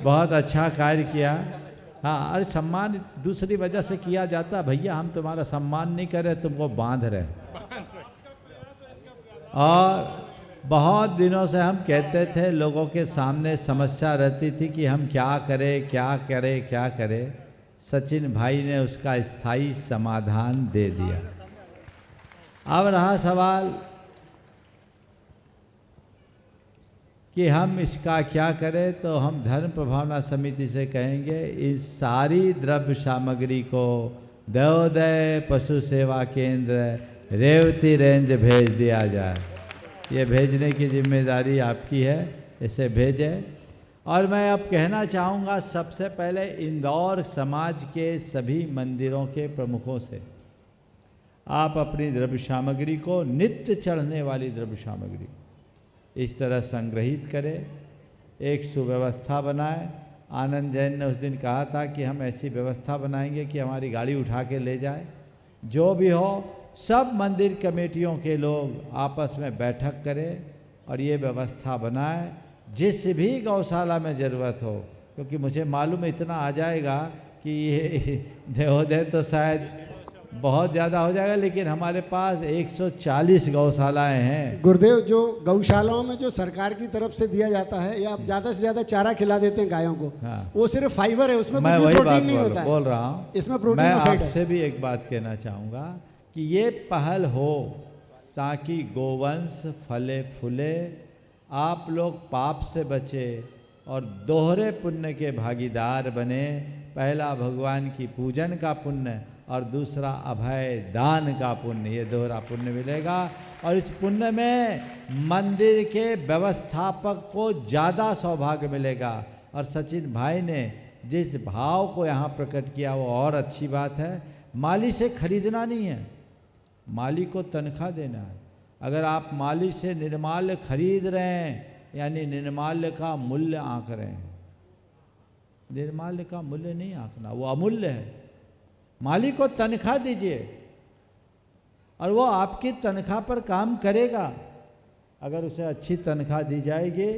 बहुत अच्छा कार्य किया। हाँ, अरे सम्मान दूसरी वजह से किया जाता, भैया हम तुम्हारा सम्मान नहीं कर रहे, तुमको बांध रहे। और बहुत दिनों से हम कहते थे, लोगों के सामने समस्या रहती थी कि हम क्या करें। सचिन भाई ने उसका स्थायी समाधान दे दिया। अब रहा सवाल कि हम इसका क्या करें, तो हम धर्म प्रभावना समिति से कहेंगे इस सारी द्रव्य सामग्री को देवोदय पशु सेवा केंद्र रेवती रेंज भेज दिया जाए। ये भेजने की जिम्मेदारी आपकी है, इसे भेजें। और मैं अब कहना चाहूँगा सबसे पहले इंदौर समाज के सभी मंदिरों के प्रमुखों से, आप अपनी द्रव्य सामग्री को, नित्य चढ़ने वाली द्रव्य सामग्री इस तरह संग्रहित करें, एक सुव्यवस्था बनाएं। आनंद जैन ने उस दिन कहा था कि हम ऐसी व्यवस्था बनाएंगे कि हमारी गाड़ी उठा के ले जाए। जो भी हो, सब मंदिर कमेटियों के लोग आपस में बैठक करें और ये व्यवस्था बनाएं। जिस भी गौशाला में ज़रूरत हो, क्योंकि मुझे मालूम इतना आ जाएगा कि ये देवोदय तो शायद बहुत ज़्यादा हो जाएगा, लेकिन हमारे पास 140 गौशालाएं हैं। गुरुदेव, जो गौशालाओं में जो सरकार की तरफ से दिया जाता है या आप ज़्यादा से ज़्यादा चारा खिला देते हैं गायों को, हाँ। वो सिर्फ फाइबर है, उसमें मैं कुछ वही प्रोटीन बात नहीं होता है। बोल रहा हूँ, इसमें प्रोटीन मैं और फैट है। आपसे भी एक बात कहना चाहूँगा कि ये पहल हो ताकि गोवंश फले फूले, आप लोग पाप से बचे और दोहरे पुण्य के भागीदार बने। पहला भगवान की पूजन का पुण्य और दूसरा अभय दान का पुण्य, ये दोहरा पुण्य मिलेगा। और इस पुण्य में मंदिर के व्यवस्थापक को ज़्यादा सौभाग्य मिलेगा। और सचिन भाई ने जिस भाव को यहाँ प्रकट किया वो और अच्छी बात है। माली से खरीदना नहीं है, माली को तनख्वाह देना है। अगर आप माली से निर्माल्य खरीद रहे हैं यानी निर्माल्य का मूल्य आंक रहे हैं। निर्माल्य का मूल्य नहीं आंकना, वो अमूल्य है। मालिक को तनख्वाह दीजिए और वो आपकी तनख्वाह पर काम करेगा। अगर उसे अच्छी तनख्वाह दी जाएगी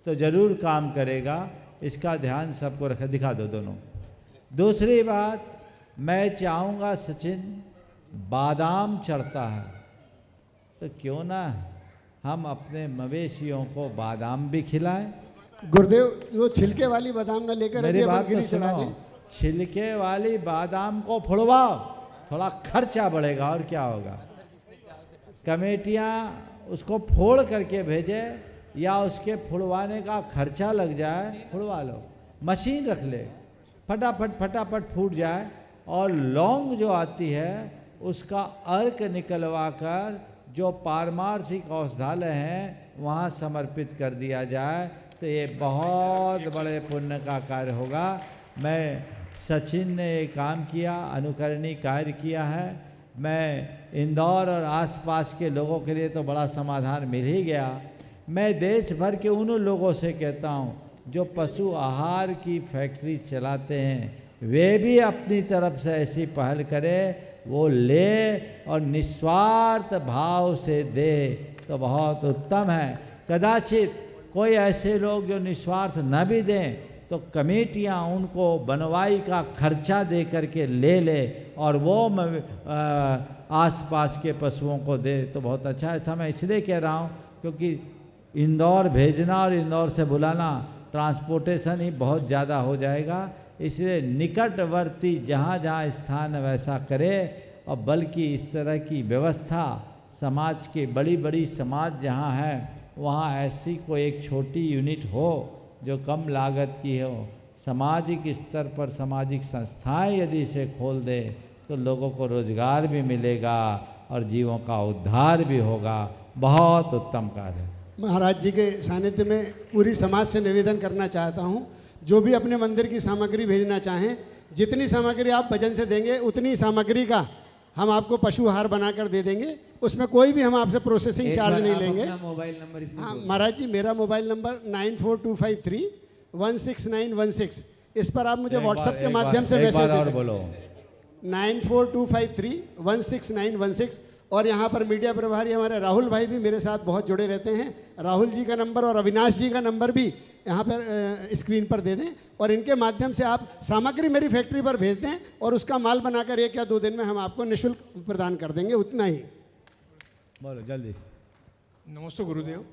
तो ज़रूर काम करेगा। इसका ध्यान सबको रखें। दिखा दो दोनों। दूसरी बात, मैं चाहूँगा सचिन बादाम चढ़ता है तो क्यों ना हम अपने मवेशियों को बादाम भी खिलाएं। गुरुदेव, वो छिलके वाली बादाम ना लेकर मेरी बात तो सुनो, छिलके वाली बादाम को फुड़वाओ, थोड़ा खर्चा बढ़ेगा और क्या होगा। कमेटियाँ उसको फोड़ करके भेजे या उसके फुड़वाने का खर्चा लग जाए, फुड़वा लो। मशीन रख ले, फटाफट फटाफट फूट जाए। और लौंग जो आती है उसका अर्क निकलवा कर जो पारमार्थिक औषधालय हैं वहाँ समर्पित कर दिया जाए तो ये बहुत बड़े पुण्य का कार्य होगा। मैं सचिन ने ये काम किया, अनुकरणीय कार्य किया है। मैं इंदौर और आसपास के लोगों के लिए तो बड़ा समाधान मिल ही गया। मैं देश भर के उन लोगों से कहता हूँ जो पशु आहार की फैक्ट्री चलाते हैं, वे भी अपनी तरफ से ऐसी पहल करें, वो ले और निस्वार्थ भाव से दे तो बहुत उत्तम है। कदाचित कोई ऐसे लोग जो निस्वार्थ न भी दें तो कमेटियाँ उनको बनवाई का खर्चा दे करके ले ले और वो आसपास के पशुओं को दे तो बहुत अच्छा है। ऐसा मैं इसलिए कह रहा हूँ क्योंकि इंदौर भेजना और इंदौर से बुलाना ट्रांसपोर्टेशन ही बहुत ज़्यादा हो जाएगा। इसलिए निकटवर्ती जहाँ जहाँ स्थान वैसा करे और बल्कि इस तरह की व्यवस्था समाज के बड़ी बड़ी समाज जहाँ है वहाँ ऐसी कोई एक छोटी यूनिट हो जो कम लागत की हो। सामाजिक स्तर पर सामाजिक संस्थाएं यदि इसे खोल दे तो लोगों को रोजगार भी मिलेगा और जीवों का उद्धार भी होगा। बहुत उत्तम कार्य है। महाराज जी के सानिध्य में पूरी समाज से निवेदन करना चाहता हूँ, जो भी अपने मंदिर की सामग्री भेजना चाहें, जितनी सामग्री आप भजन से देंगे उतनी सामग्री का हम आपको पशु आहार बनाकर दे देंगे। उसमें कोई भी हम आपसे प्रोसेसिंग चार्ज नहीं लेंगे। मोबाइल नंबर इसमें हाँ महाराज जी, मेरा मोबाइल नंबर 9425316916। इस पर आप मुझे व्हाट्सएप के माध्यम से मैसेज दे सकते हैं। 9425316916। और यहाँ पर मीडिया प्रभारी हमारे राहुल भाई भी मेरे साथ बहुत जुड़े रहते हैं। राहुल जी का नंबर और अविनाश जी का नंबर भी यहाँ पर स्क्रीन पर दे दें और इनके माध्यम से आप सामग्री मेरी फैक्ट्री पर भेज दें और उसका माल बनाकर 1 या 2 दिन में हम आपको निःशुल्क प्रदान कर देंगे। उतना ही। बोलो जल्दी। नमस्ते गुरुदेव।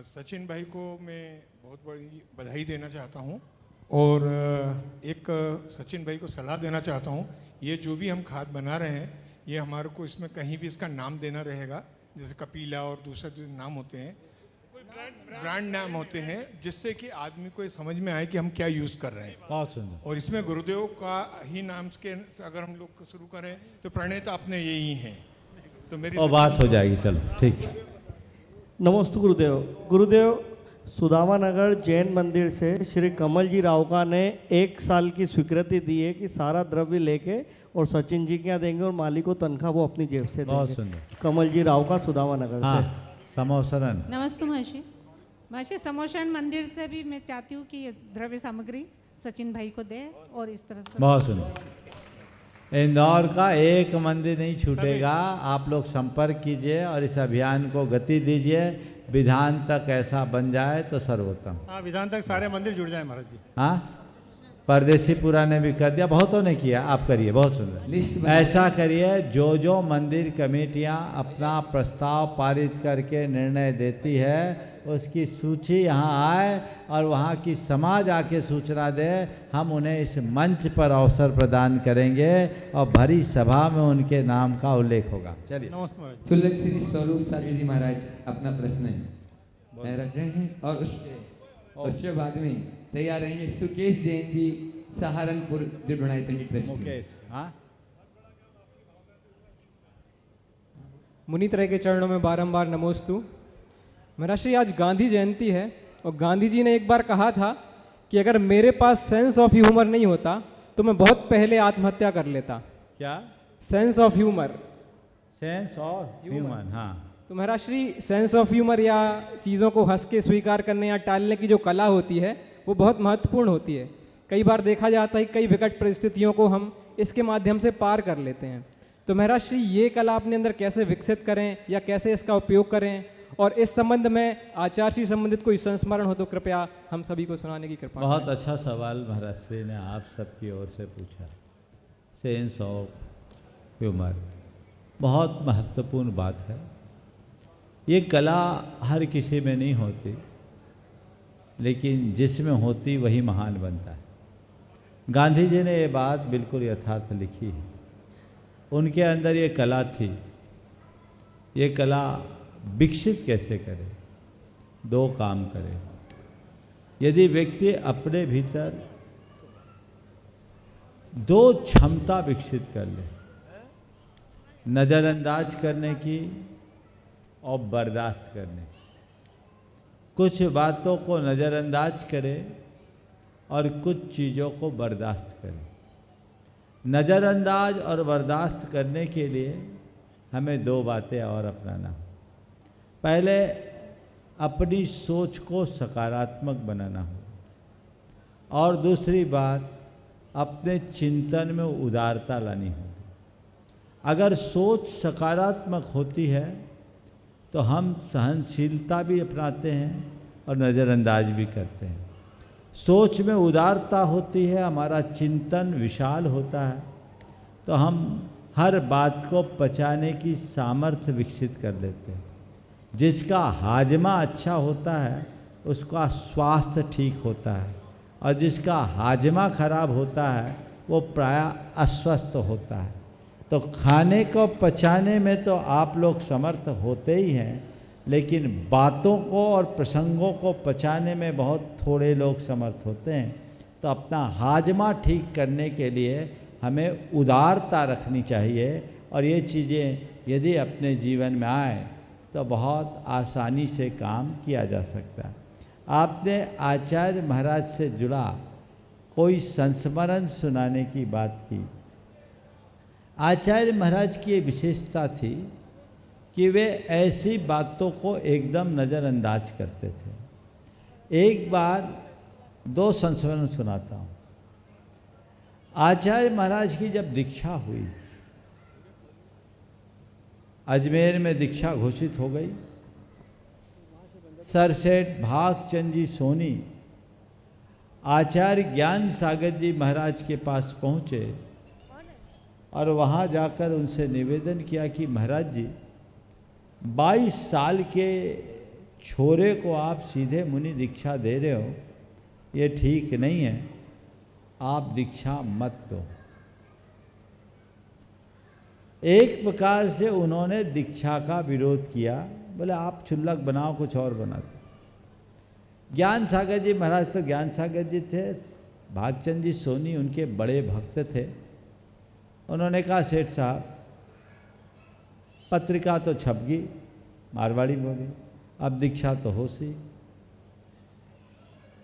सचिन भाई को मैं बहुत बड़ी बधाई देना चाहता हूँ और एक सचिन भाई को सलाह देना चाहता हूँ। ये जो भी हम खाद बना रहे हैं ये हमारे को इसमें कहीं भी इसका नाम देना रहेगा, जैसे कपिला और दूसरे जो नाम होते हैं ब्रांड नाम होते हैं, जिससे कि आदमी को ये समझ में आए कि हम क्या यूज़ कर रहे हैं। बहुत सुंदर। और इसमें गुरुदेव का ही नाम के अगर हम लोग शुरू करें तो प्रणेता अपने यही हैं। तो मेरी बात हो जाएगी। चलो ठीक। नमस्ते गुरुदेव। गुरुदेव, सुदामा नगर जैन मंदिर से श्री कमल जी रावका ने 1 साल की स्वीकृति दी है कि सारा द्रव्य लेके और सचिन जी के यहाँ देंगे और मालिक को तनख्वाह वो अपनी जेब से बहुत देंगे। सुंदर। कमल जी रावका सुदामा नगर से। समोसरन। नमस्ते महर्षि। महर्षि, समोसन मंदिर से भी मैं चाहती हूँ कि ये द्रव्य सामग्री सचिन भाई को दे और इस तरह से। बहुत सुंदर। इंदौर का एक मंदिर नहीं छूटेगा। आप लोग संपर्क कीजिए और इस अभियान को गति दीजिए। विधान तक ऐसा बन जाए तो सर्वोत्तम। हाँ, विधान तक सारे मंदिर जुड़ जाए महाराज जी। हाँ, परदेसी पुरा ने भी कर दिया, बहुतों ने किया, आप करिए। बहुत सुंदर। ऐसा करिए, जो जो मंदिर कमेटियाँ अपना प्रस्ताव पारित करके निर्णय देती है उसकी सूची यहाँ आए और वहाँ की समाज आके सूचना दे। हम उन्हें इस मंच पर अवसर प्रदान करेंगे और भरी सभा में उनके नाम का उल्लेख होगा। चलिए। नमस्ते महाराज। तुल्य श्री स्वरूप सागर जी महाराज अपना प्रश्न रख रहे हैं और उसके बाद में तैयार रहेंगे सुकेश जैन जी सहारनपुर त्रिभुवनायतनी प्रश्न। मुनित्रय के चरणों में बारंबार नमोस्तु। महर्षि, आज गांधी जयंती है और गांधी जी ने एक बार कहा था कि अगर मेरे पास सेंस ऑफ ह्यूमर नहीं होता तो मैं बहुत पहले आत्महत्या कर लेता। क्या? Sense of humour. Sense of humour. हाँ, तो महाराज श्री सेंस ऑफ ह्यूमर या चीज़ों को हंस के स्वीकार करने या टालने की जो कला होती है वो बहुत महत्वपूर्ण होती है। कई बार देखा जाता है कि कई विकट परिस्थितियों को हम इसके माध्यम से पार कर लेते हैं। तो महाराज श्री ये कला अपने अंदर कैसे विकसित करें या कैसे इसका उपयोग करें, और इस संबंध में आचार्य से संबंधित कोई संस्मरण हो तो कृपया हम सभी को सुनाने की कृपा बहुत करें। अच्छा सवाल महाराज श्री ने आप सबकी ओर से पूछा। सेंस ऑफ ह्यूमर बहुत महत्वपूर्ण बात है। ये कला हर किसी में नहीं होती, लेकिन जिसमें होती वही महान बनता है। गांधी जी ने ये बात बिल्कुल यथार्थ लिखी है। उनके अंदर ये कला थी। ये कला विकसित कैसे करे? दो काम करे। यदि व्यक्ति अपने भीतर दो क्षमता विकसित कर ले, नज़रअंदाज करने की और बर्दाश्त करने की, कुछ बातों को नज़रअंदाज करे और कुछ चीज़ों को बर्दाश्त करे। नज़रअंदाज और बर्दाश्त करने के लिए हमें दो बातें और अपनाना हो। पहले अपनी सोच को सकारात्मक बनाना हो, और दूसरी बात अपने चिंतन में उदारता लानी हो। अगर सोच सकारात्मक होती है तो हम सहनशीलता भी अपनाते हैं और नज़रअंदाज भी करते हैं। सोच में उदारता होती है, हमारा चिंतन विशाल होता है, तो हम हर बात को पचाने की सामर्थ्य विकसित कर लेते हैं। जिसका हाजमा अच्छा होता है उसका स्वास्थ्य ठीक होता है, और जिसका हाजमा खराब होता है वो प्रायः अस्वस्थ होता है। तो खाने को पचाने में तो आप लोग समर्थ होते ही हैं, लेकिन बातों को और प्रसंगों को पचाने में बहुत थोड़े लोग समर्थ होते हैं। तो अपना हाजमा ठीक करने के लिए हमें उदारता रखनी चाहिए, और ये चीज़ें यदि अपने जीवन में आए तो बहुत आसानी से काम किया जा सकता है। आपने आचार्य महाराज से जुड़ा कोई संस्मरण सुनाने की बात की। आचार्य महाराज की ये विशेषता थी कि वे ऐसी बातों को एकदम नज़रअंदाज करते थे। एक बार दो संस्मरण सुनाता हूँ। आचार्य महाराज की जब दीक्षा हुई, अजमेर में दीक्षा घोषित हो गई, सर सेठ भागचंद जी सोनी आचार्य ज्ञान सागर जी महाराज के पास पहुँचे और वहाँ जाकर उनसे निवेदन किया कि महाराज जी, 22 साल के छोरे को आप सीधे मुनि दीक्षा दे रहे हो, ये ठीक नहीं है, आप दीक्षा मत दो। एक प्रकार से उन्होंने दीक्षा का विरोध किया, बोले आप क्षुल्लक बनाओ, कुछ और बना दो। ज्ञान सागर जी महाराज तो ज्ञान सागर जी थे, भागचंद जी सोनी उनके बड़े भक्त थे। उन्होंने कहा सेठ साहब, पत्रिका तो छप गई, मारवाड़ी बोली, अब दीक्षा तो हो सी।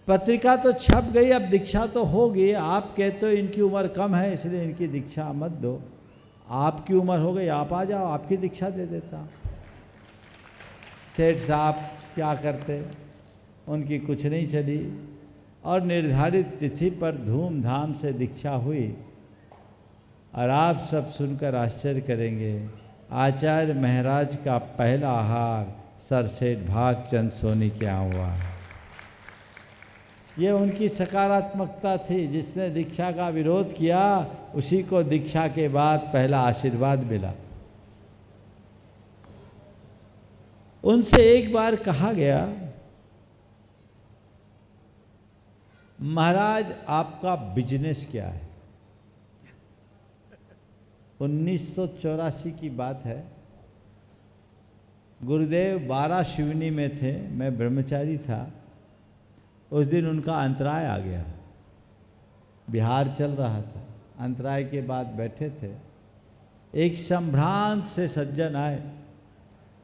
पत्रिका तो छप गई, अब दीक्षा तो होगी। आप कहते हो इनकी उम्र कम है इसलिए इनकी दीक्षा मत दो। आपकी उम्र हो गई, आप आ जाओ, आपकी दीक्षा दे देता। सेठ साहब क्या करते, उनकी कुछ नहीं चली और निर्धारित तिथि पर धूमधाम से दीक्षा हुई। और आप सब सुनकर आश्चर्य करेंगे, आचार्य महाराज का पहला आहार सर सेठ भागचंद सोनी के यहाँ हुआ। ये उनकी सकारात्मकता थी। जिसने दीक्षा का विरोध किया उसी को दीक्षा के बाद पहला आशीर्वाद मिला। उनसे एक बार कहा गया, महाराज आपका बिजनेस क्या है? 1984 की बात है। गुरुदेव 12 शिवनी में थे, मैं ब्रह्मचारी था। उस दिन उनका अंतराय आ गया, बिहार चल रहा था। अंतराय के बाद बैठे थे, एक संभ्रांत से सज्जन आए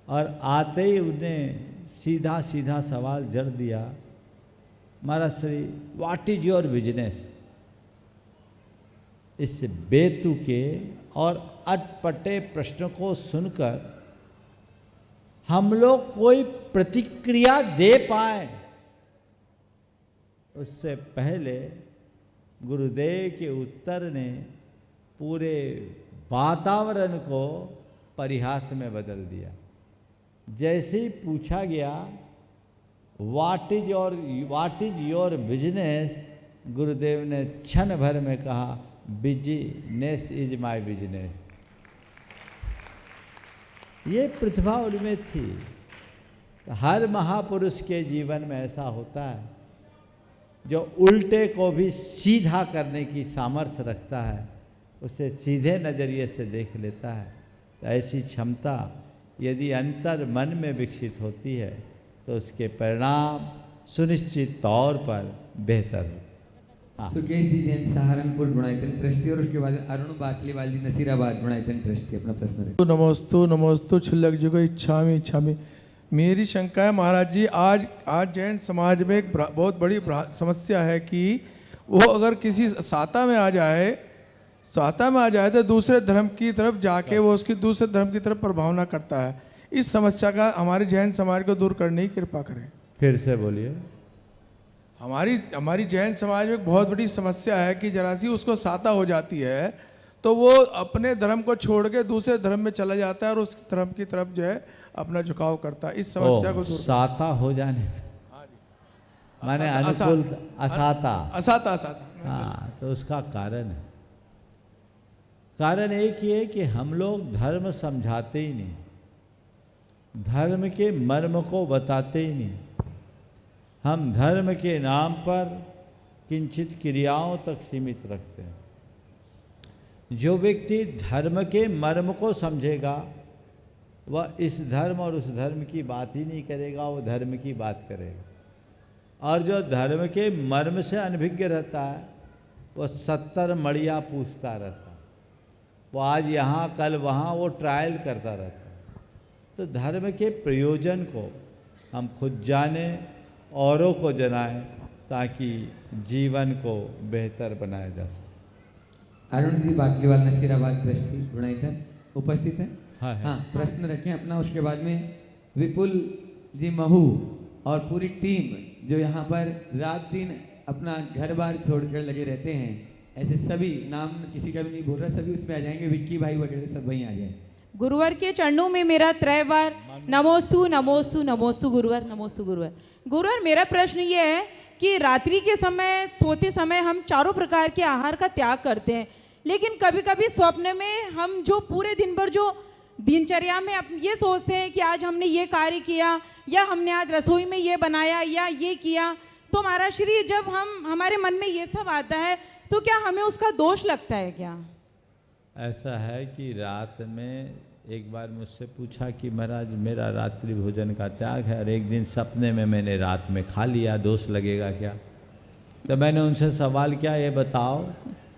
और आते ही उन्हें सीधा सीधा सवाल जड़ दिया, महाराज Shri what is your business? इस बेतुके और अटपटे प्रश्न को सुनकर हम लोग कोई प्रतिक्रिया दे पाए, उससे पहले गुरुदेव के उत्तर ने पूरे वातावरण को परिहास में बदल दिया। जैसे ही पूछा गया व्हाट इज योर बिजनेस, गुरुदेव ने क्षण भर में कहा बिजनेस इज माय बिजनेस। ये प्रतिभा उनमें थी। हर महापुरुष के जीवन में ऐसा होता है जो उल्टे को भी सीधा करने की सामर्थ्य रखता है, उसे सीधे नज़रिए से देख लेता है। तो ऐसी क्षमता यदि अंतर मन में विकसित होती है तो उसके परिणाम सुनिश्चित तौर पर बेहतर होते। सुकेश जी जैन सहारनपुर गुणायतन ट्रस्टी, और उसके बाद अरुण बाटलीवाल जी नसीराबाद गुणायतन ट्रस्टी अपना प्रश्न रखें। नमोस्तु नमोस्तु छुल्लक जी को इच्छामी। मेरी शंका है महाराज जी, आज जैन समाज में एक बहुत बड़ी समस्या है कि वो अगर किसी साता में आ जाए तो दूसरे धर्म की तरफ जाके वो उसकी दूसरे धर्म की तरफ प्रभावना करता है। इस समस्या का हमारे जैन समाज को दूर करने की कृपा करें। फिर से बोलिए। हमारी जैन समाज में बहुत बड़ी समस्या है कि जरा सी उसको साता हो जाती है तो वो अपने धर्म को छोड़ के दूसरे धर्म में चला जाता है और उस धर्म की तरफ जो है अपना झुकाव करता है। इस समस्या को दूर साता हो जाने माने अनुकूल असाता। हाँ, तो उसका कारण एक ही है कि हम लोग धर्म समझाते ही नहीं, धर्म के मर्म को बताते ही नहीं। हम धर्म के नाम पर किंचित क्रियाओं तक सीमित रखते हैं। जो व्यक्ति धर्म के मर्म को समझेगा वह इस धर्म और उस धर्म की बात ही नहीं करेगा, वो धर्म की बात करेगा। और जो धर्म के मर्म से अनभिज्ञ रहता है वह 70 मड़िया पूछता रहता है, वो आज यहाँ कल वहाँ वो ट्रायल करता रहता है। तो धर्म के प्रयोजन को हम खुद जाने, औरों को जनाएं, ताकि जीवन को बेहतर बनाया जा सके। अरुण जी बाटलीवाल नसीराबाद ट्रस्टी गुणायतन उपस्थित है। हाँ, प्रश्न रखें अपना। उसके बाद में विपुल जी महू और पूरी टीम जो यहाँ पर रात दिन अपना घर बार छोड़कर लगे रहते हैं, ऐसे सभी नाम किसी का भी नहीं बोल रहा, सभी उसमें आ जाएंगे। विक्की भाई वगैरह सब वहीं आ जाए। गुरुवर के चरणों में मेरा 3 बार नमोस्तु नमोस्तु नमोस्तु गुरुवर, नमोस्तु गुरुवर। गुरुवर मेरा प्रश्न ये है कि रात्रि के समय सोते समय हम चारों प्रकार के आहार का त्याग करते हैं, लेकिन कभी कभी स्वप्न में हम जो पूरे दिन भर जो दिनचर्या में ये सोचते हैं कि आज हमने ये कार्य किया या हमने आज रसोई में ये बनाया या ये किया, तो महाराज श्री जब हमारे मन में ये सब आता है तो क्या हमें उसका दोष लगता है क्या? ऐसा है कि रात में एक बार मुझसे पूछा कि महाराज मेरा रात्रि भोजन का त्याग है और एक दिन सपने में मैंने रात में खा लिया, दोष लगेगा क्या? तो मैंने उनसे सवाल किया, ये बताओ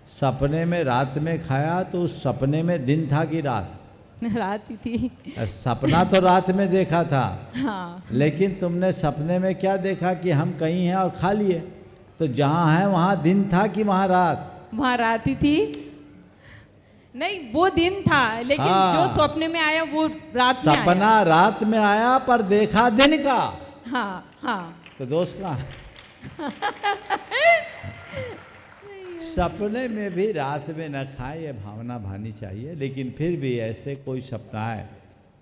सपने में रात में खाया तो उस सपने में दिन था कि रात? रात ही थी। सपना तो रात में देखा था। हाँ। लेकिन तुमने सपने में क्या देखा कि हम कहीं हैं और खा लिए, तो जहाँ है वहाँ दिन था कि वहाँ रात? वहाँ रात ही थी। नहीं वो दिन था, लेकिन हाँ। जो स्वप्न में आया वो रात में आया। सपना रात में आया पर देखा दिन का। हाँ हाँ। तो दोष कहाँ है? सपने में भी रात में न खाए, ये भावना भानी चाहिए। लेकिन फिर भी ऐसे कोई सपना है,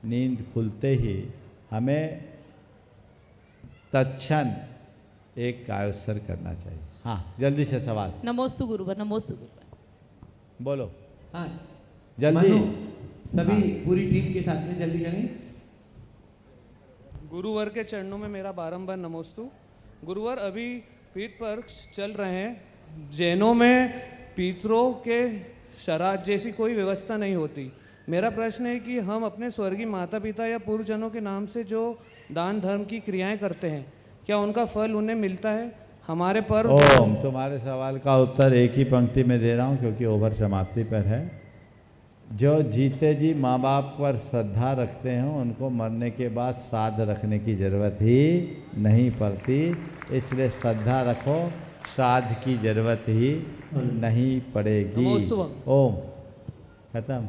नींद खुलते ही हमें तत्क्षण एक कायोत्सर्ग करना चाहिए। हाँ, जल्दी से सवाल। नमोस्तु गुरुवर, नमोस्तु गुरुवर। बोलो। हाँ जल्दी। सभी पूरी टीम के साथ में जल्दी करें। गुरुवर के चरणों में मेरा बारंबार नमोस्तु। गुरुवर अभी पीठ पर चल रहे हैं, जैनों में पितरों के श्राद्ध जैसी कोई व्यवस्था नहीं होती। मेरा प्रश्न है कि हम अपने स्वर्गीय माता पिता या पूर्वजनों के नाम से जो दान धर्म की क्रियाएं करते हैं, क्या उनका फल उन्हें मिलता है? हमारे पर ओम, तुम्हारे सवाल का उत्तर एक ही पंक्ति में दे रहा हूँ क्योंकि ओवर समाप्ति पर है। जो जीते जी माँ बाप पर श्रद्धा रखते हैं उनको मरने के बाद श्राद्ध रखने की जरूरत ही नहीं पड़ती, इसलिए श्रद्धा रखो, श्राद्ध की जरूरत ही नहीं पड़ेगी। ओम, खत्म।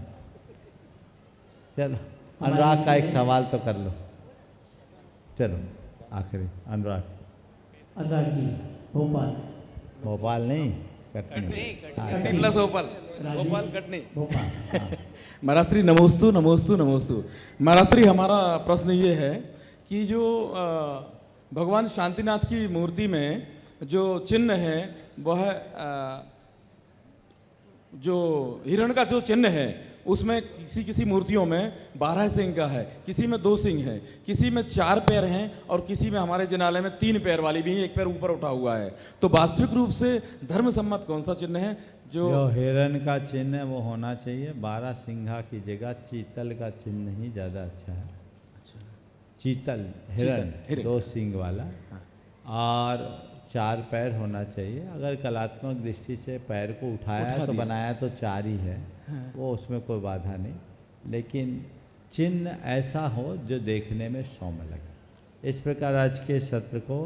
चलो अनुराग का एक सवाल तो कर लो। चलो आखिरी अनुराग। अनुराग जी भोपाल। भोपाल नहीं, कटनी। कटनी प्लस भोपाल, भोपाल कटनी। भोपाल। महाराष्ट्री नमोस्तु नमोस्तु नमोस्तु। महाराष्ट्री हमारा प्रश्न ये है कि जो भगवान शांतिनाथ की मूर्ति में जो चिन्ह है वह जो हिरण का जो चिन्ह है उसमें किसी मूर्तियों में 12 सिंह का है, किसी में 2 सिंह है, किसी में 4 पैर हैं और किसी में हमारे जिनालय में 3 पैर वाली भी है, 1 पैर ऊपर उठा हुआ है। तो वास्तविक रूप से धर्म सम्मत कौन सा चिन्ह है? जो हिरण का चिन्ह है वो होना चाहिए। 12 सिंघा की जगह चीतल का चिन्ह ही ज़्यादा अच्छा है। चीतल हिरण 2 सिंग वाला और 4 पैर होना चाहिए। अगर कलात्मक दृष्टि से पैर को उठाया तो बनाया तो 4 ही है, वो उसमें कोई बाधा नहीं, लेकिन चिन्ह ऐसा हो जो देखने में सौम्य लगे। इस प्रकार आज के सत्र को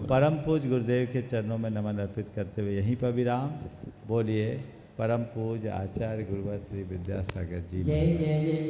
परम पूज गुरुदेव के चरणों में नमन अर्पित करते हुए यहीं पर विराम। बोलिए परम पूज आचार्य गुरुवर श्री विद्यासागर जी। जय जय जय।